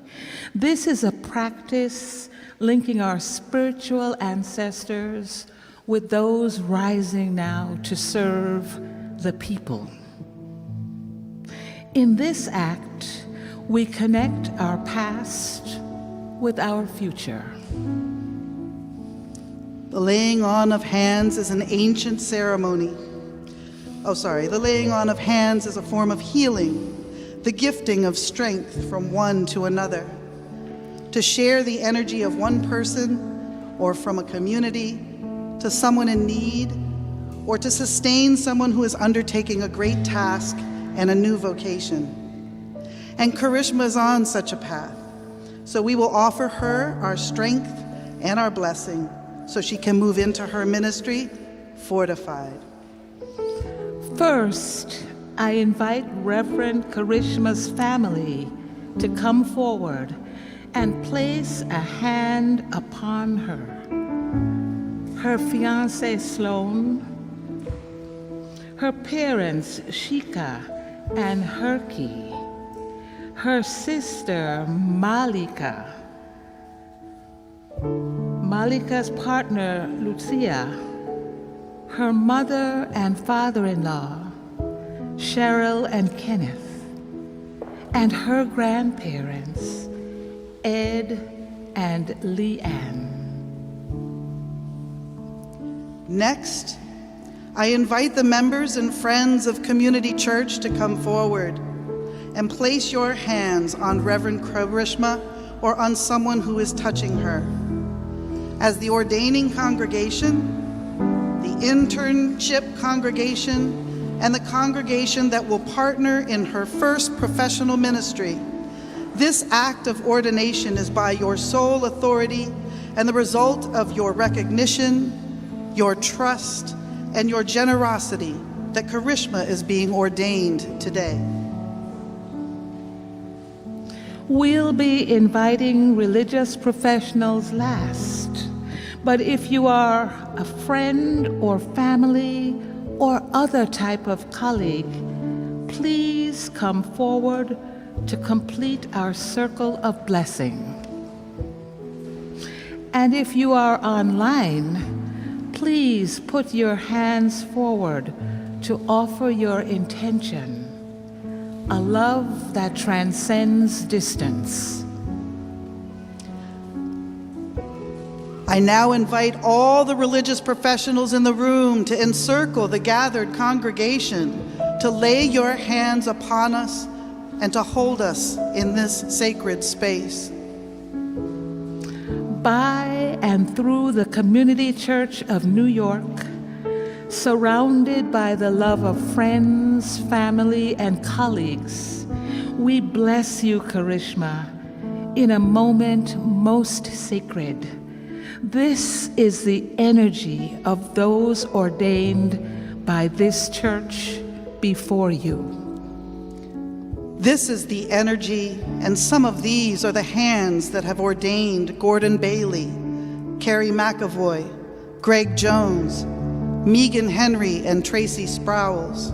S19: This is a practice linking our spiritual ancestors with those rising now to serve the people. In this act, we connect our past with our future.
S20: The laying on of hands is an ancient ceremony. The laying on of hands is a form of healing, the gifting of strength from one to another, to share the energy of one person or from a community to someone in need, or to sustain someone who is undertaking a great task and a new vocation. And Karishma is on such a path, so we will offer her our strength and our blessing so she can move into her ministry fortified.
S19: First, I invite Reverend Karishma's family to come forward and place a hand upon her. Her fiancé Sloan, her parents Shika and Herky, her sister Malika, Malika's partner Lucia, her mother and father-in-law, Cheryl and Kenneth, and her grandparents, Ed and Leanne.
S20: Next, I invite the members and friends of Community Church to come forward and place your hands on Reverend Karishma or on someone who is touching her. As the ordaining congregation, the internship congregation, and the congregation that will partner in her first professional ministry, this act of ordination is by your sole authority and the result of your recognition, your trust, and your generosity that Karishma is being ordained today.
S19: We'll be inviting religious professionals last, but if you are a friend or family or other type of colleague, please come forward to complete our circle of blessing. And if you are online, please put your hands forward to offer your intention, a love that transcends distance.
S20: I now invite all the religious professionals in the room to encircle the gathered congregation, to lay your hands upon us and to hold us in this sacred space.
S19: By and through the Community Church of New York, surrounded by the love of friends, family, and colleagues, we bless you, Karishma, in a moment most sacred. This is the energy of those ordained by this church before you.
S20: This is the energy, and some of these are the hands that have ordained Gordon Bailey, Carrie McAvoy, Greg Jones, Megan Henry, and Tracy Sproul's.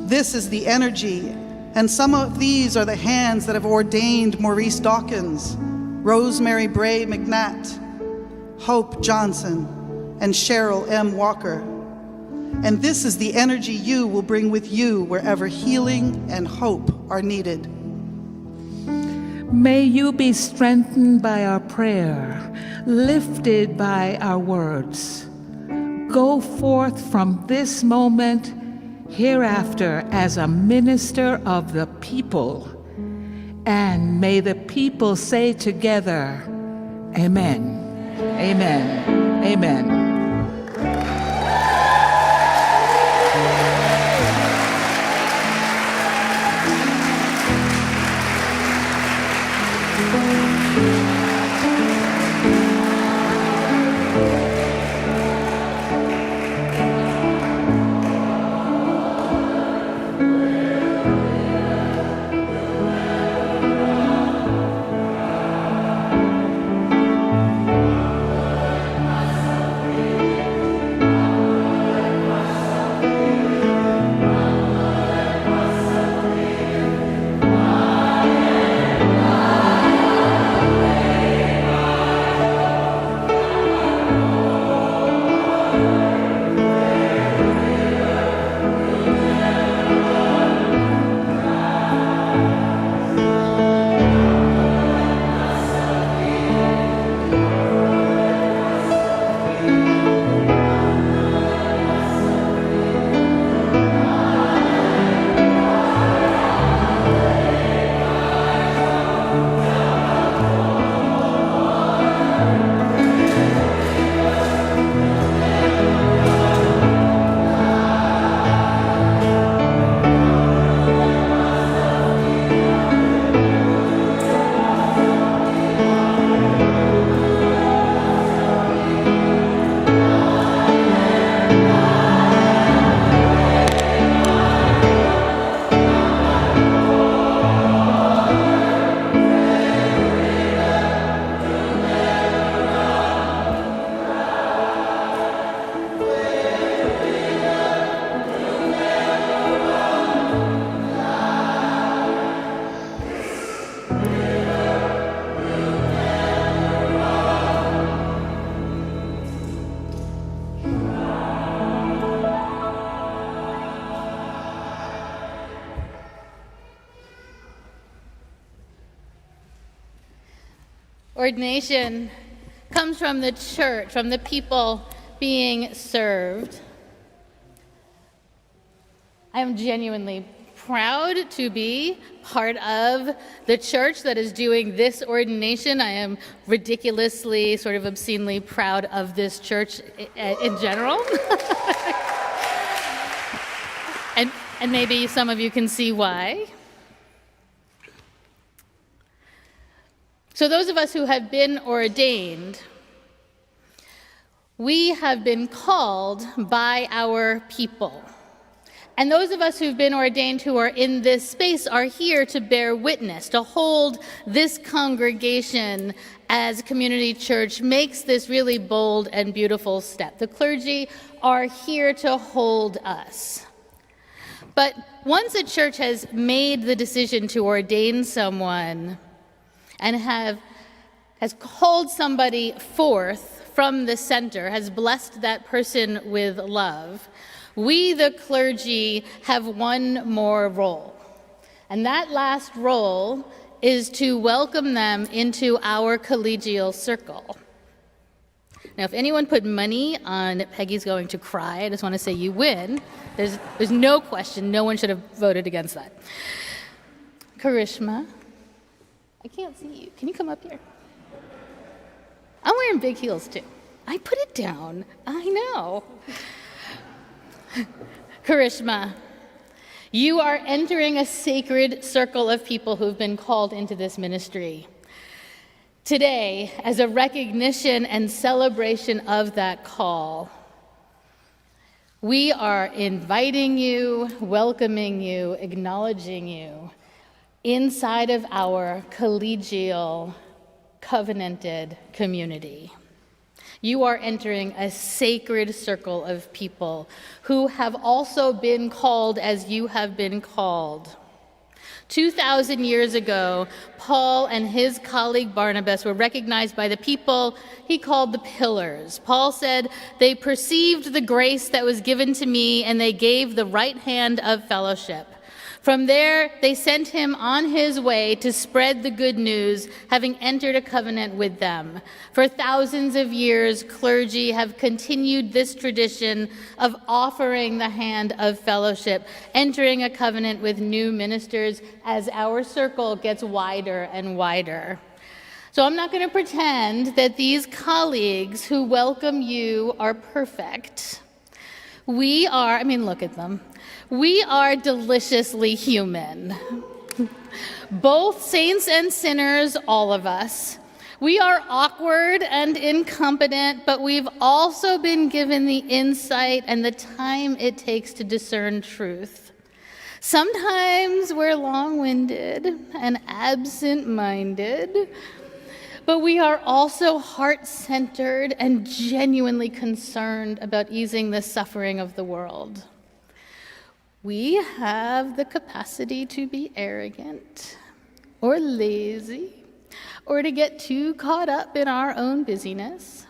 S20: This is the energy, and some of these are the hands that have ordained Maurice Dawkins, Rosemary Bray McNatt, Hope Johnson, and Cheryl M. Walker. And this is the energy you will bring with you wherever healing and hope are needed.
S19: May you be strengthened by our prayer, lifted by our words. Go forth from this moment hereafter as a minister of the people. And may the people say together, Amen. Amen. Amen.
S21: Ordination comes from the church, from the people being served. I am genuinely proud to be part of the church that is doing this ordination. I am ridiculously, sort of obscenely proud of this church in general. and maybe some of you can see why. So those of us who have been ordained, we have been called by our people. And those of us who've been ordained who are in this space are here to bear witness, to hold this congregation as community church makes this really bold and beautiful step. The clergy are here to hold us. But once a church has made the decision to ordain someone and has called somebody forth from the center, has blessed that person with love, we, the clergy, have one more role. And that last role is to welcome them into our collegial circle. Now, if anyone put money on Peggy's going to cry, I just want to say you win. There's no question. No one should have voted against that. Karishma, I can't see you. Can you come up here? I'm wearing big heels, too. I put it down. I know. Karishma, you are entering a sacred circle of people who've been called into this ministry. Today, as a recognition and celebration of that call, we are inviting you, welcoming you, acknowledging you inside of our collegial, covenanted community. You are entering a sacred circle of people who have also been called as you have been called. 2,000 years ago, Paul and his colleague Barnabas were recognized by the people he called the pillars. Paul said, "They perceived the grace that was given to me, and they gave the right hand of fellowship." From there, they sent him on his way to spread the good news, having entered a covenant with them. For thousands of years, clergy have continued this tradition of offering the hand of fellowship, entering a covenant with new ministers as our circle gets wider and wider. So I'm not going to pretend that these colleagues who welcome you are perfect. We are, look at them. We are deliciously human. Both saints and sinners, all of us. We are awkward and incompetent, but we've also been given the insight and the time it takes to discern truth. Sometimes we're long-winded and absent-minded, but we are also heart-centered and genuinely concerned about easing the suffering of the world. We have the capacity to be arrogant or lazy or to get too caught up in our own busyness,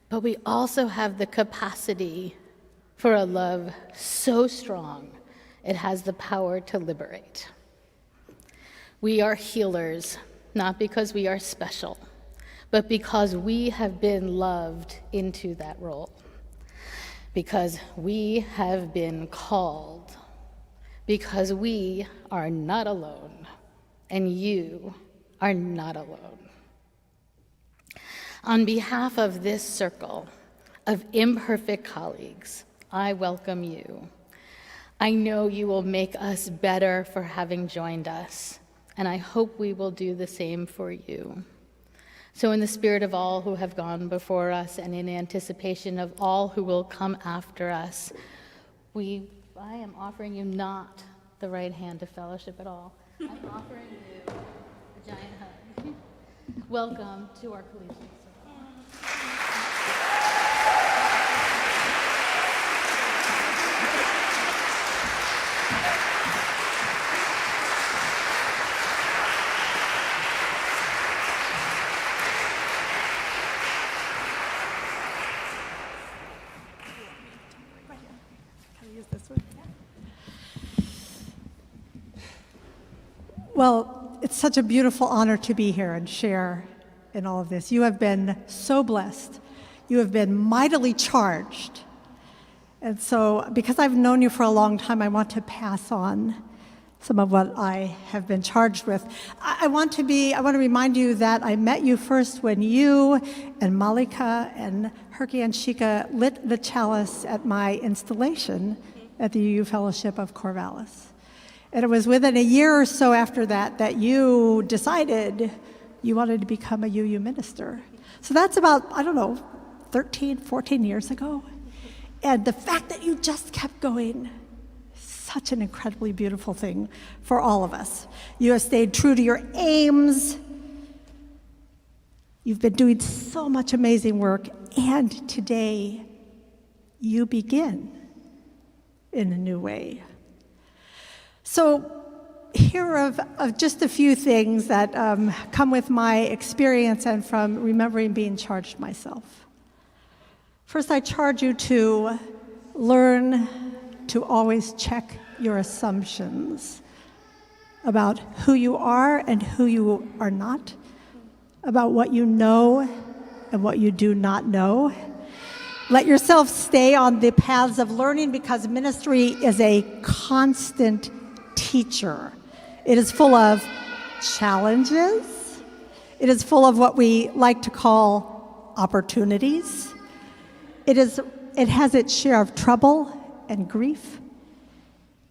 S21: but we also have the capacity for a love so strong it has the power to liberate. We are healers, not because we are special, but because we have been loved into that role, because we have been called, because we are not alone, and you are not alone. On behalf of this circle of imperfect colleagues, I welcome you. I know you will make us better for having joined us, and I hope we will do the same for you. So in the spirit of all who have gone before us and in anticipation of all who will come after us, I am offering you not the right hand of fellowship at all. I'm offering you a giant hug. Welcome to our collegial circle.
S22: Well, it's such a beautiful honor to be here and share
S1: in all of this. You have been so blessed. You have been mightily charged. And so, because I've known you for a long time, I want to pass on some of what I have been charged with. I want to remind you that I met you first when you and Malika and Herky and Shika lit the chalice at my installation at the UU Fellowship of Corvallis. And it was within a year or so after that that you decided you wanted to become a UU minister. So that's about, 13, 14 years ago. And the fact that you just kept going, such an incredibly beautiful thing for all of us. You have stayed true to your aims. You've been doing so much amazing work, and today you begin in a new way. So here are of just a few things that come with my experience and from remembering being charged myself. First, I charge you to learn to always check your assumptions about who you are and who you are not, about what you know and what you do not know. Let yourself stay on the paths of learning, because ministry is a constant teacher. It is full of challenges. It is full of what we like to call opportunities. It has its share of trouble and grief.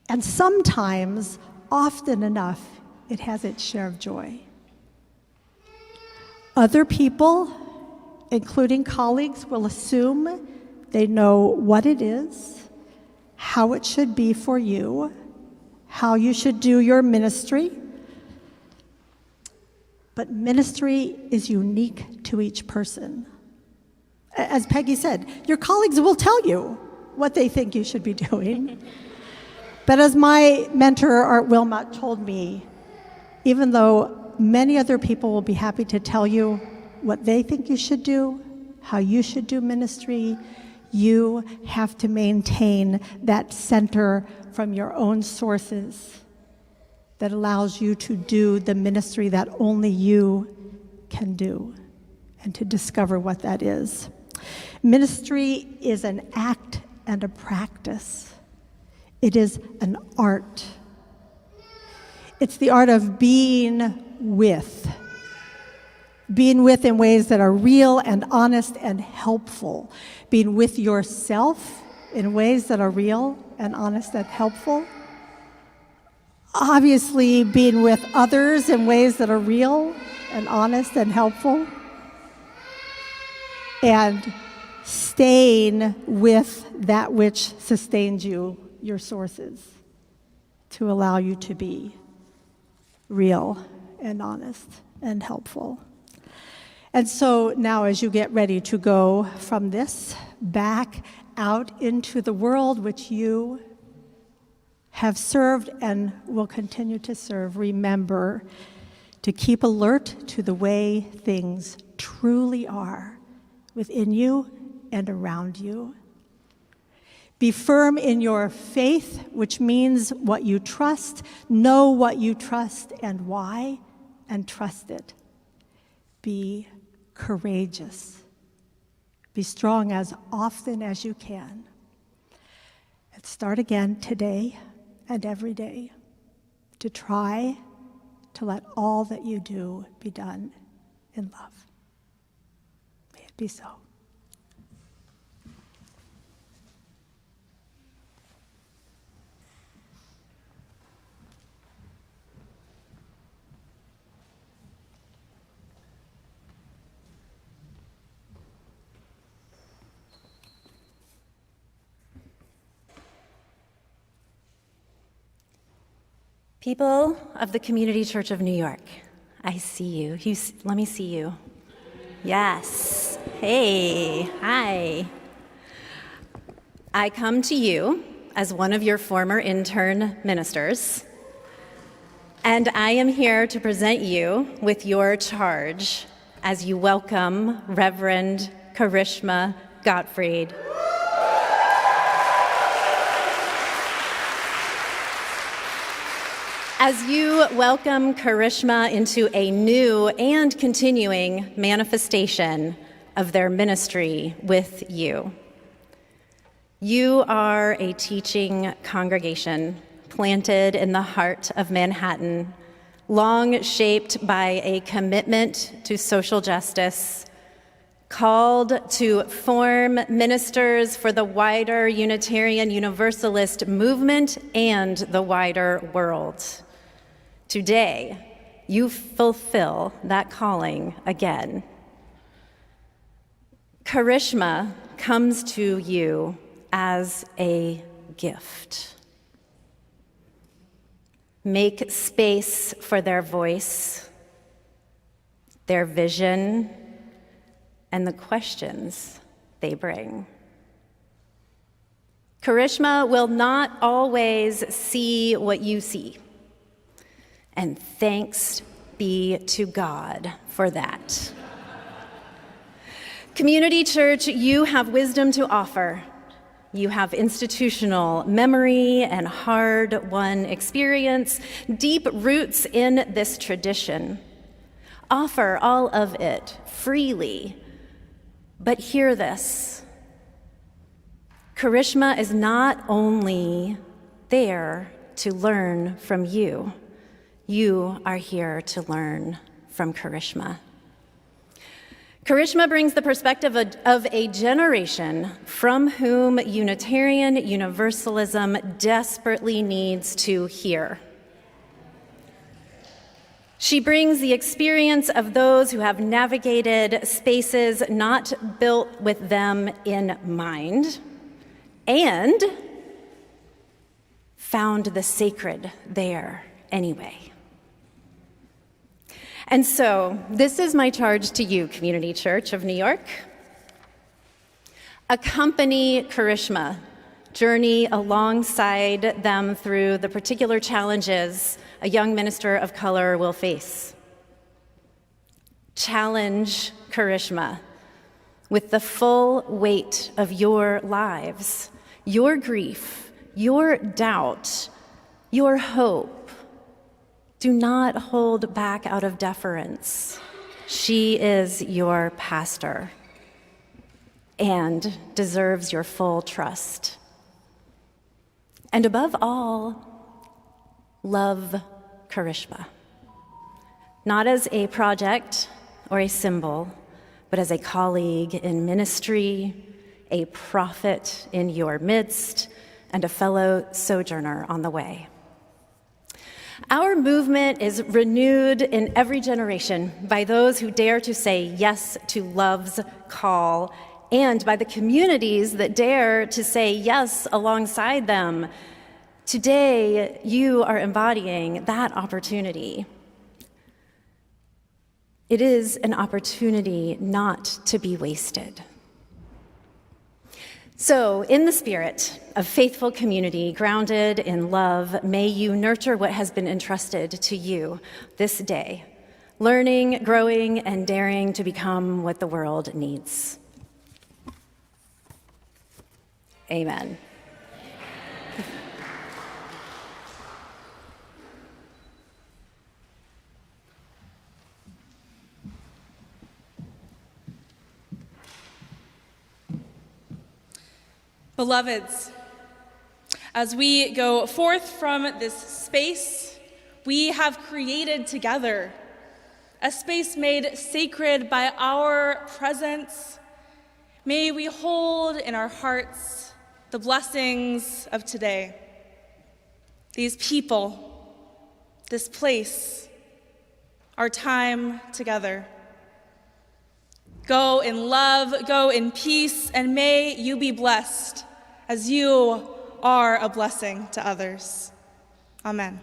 S1: And sometimes, often enough, it has its share of joy. Other people, including colleagues, will assume they know what it is, how it should be for you, how you should do your ministry. But ministry is unique to each person. As Peggy said, your colleagues will tell you what they think you should be doing. But as my mentor, Art Wilmot, told me, even though many other people will be happy to tell you what they think you should do, how you should do ministry, you have to maintain that center from your own sources that allows you to do the ministry that only you can do, and to discover what that is. Ministry is an act and a practice. It is an art. It's the art of being with in ways that are real and honest and helpful. Being with yourself in ways that are real and honest and helpful. Obviously, being with others in ways that are real and honest and helpful. And staying with that which sustains you, your sources, to allow you to be real and honest and helpful. And so now, as you get ready to go from this back out into the world which you have served and will continue to serve, remember to keep alert to the way things truly are within you and around you. Be firm in your faith, which means what you trust. Know what you trust and why, and trust it. Be courageous. Be strong as often as you can. And start again today and every day to try to let all that you do be done in love. May it be so.
S13: People of the Community Church of New York, I see you. Let me see you. Yes. Hey, hi. I come to you as one of your former intern ministers, and I am here to present you with your charge as you welcome Reverend Karishma Gottfried. As you welcome Karishma into a new and continuing manifestation of their ministry with you. You are a teaching congregation planted in the heart of Manhattan, long shaped by a commitment to social justice, called to form ministers for the wider Unitarian Universalist movement and the wider world. Today, you fulfill that calling again. Karishma comes to you as a gift. Make space for their voice, their vision, and the questions they bring. Karishma will not always see what you see, and thanks be to God for that. Community Church, you have wisdom to offer. You have institutional memory and hard-won experience, deep roots in this tradition. Offer all of it freely. But hear this. Karishma is not only there to learn from you. You are here to learn from Karishma. Karishma brings the perspective of a generation from whom Unitarian Universalism desperately needs to hear. She brings the experience of those who have navigated spaces not built with them in mind and found the sacred there anyway. And so, this is my charge to you, Community Church of New York. Accompany Karishma, journey alongside them through the particular challenges a young minister of color will face. Challenge Karishma with the full weight of your lives, your grief, your doubt, your hope. Do not hold back out of deference. She is your pastor and deserves your full trust. And above all, love Karishma, not as a project or a symbol, but as a colleague in ministry, a prophet in your midst, and a fellow sojourner on the way. Our movement is renewed in every generation by those who dare to say yes to love's call, and by the communities that dare to say yes alongside them. Today, you are embodying that opportunity. It is an opportunity not to be wasted. So, in the spirit of faithful community grounded in love, may you nurture what has been entrusted to you this day, learning, growing, and daring to become what the world needs. Amen.
S16: Beloveds, as we go forth from this space, we have created together a space made sacred by our presence. May we hold in our hearts the blessings of today. These people, this place, our time together. Go in love, go in peace, and may you be blessed as you are a blessing to others. Amen.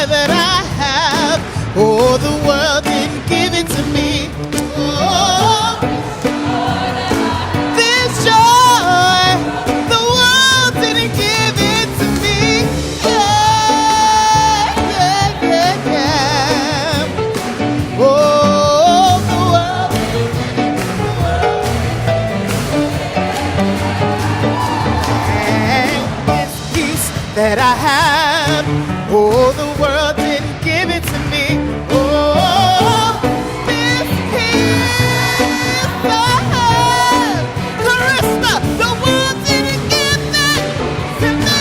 S8: That
S2: that I have, oh, the world didn't give it to me. Oh, this is the Karishma, the world didn't give that to me.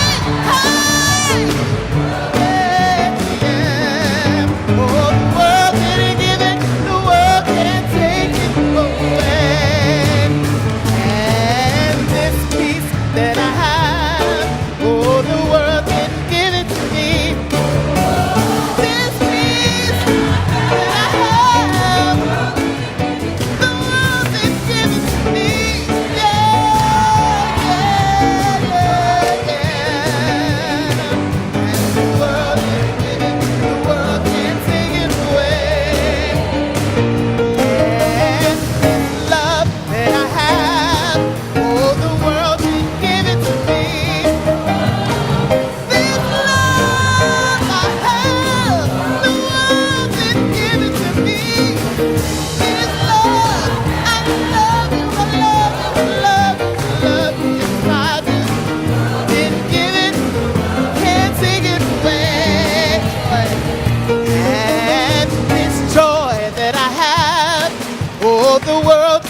S2: Hey, yeah. Oh, the world didn't give it, the world can't take it away. And this peace that I have, oh, the world didn't give it to me. This peace that I have, the world didn't give it to me. Yeah, yeah, yeah. And the world didn't give it, the world can't take it away. And this love that I have, oh, the world didn't give it to me. This love I have, the world didn't give it to me. This love, I love you, I love you, I love you, I love you. If I just didn't give it, can't take it away. And this joy that I have, oh, the world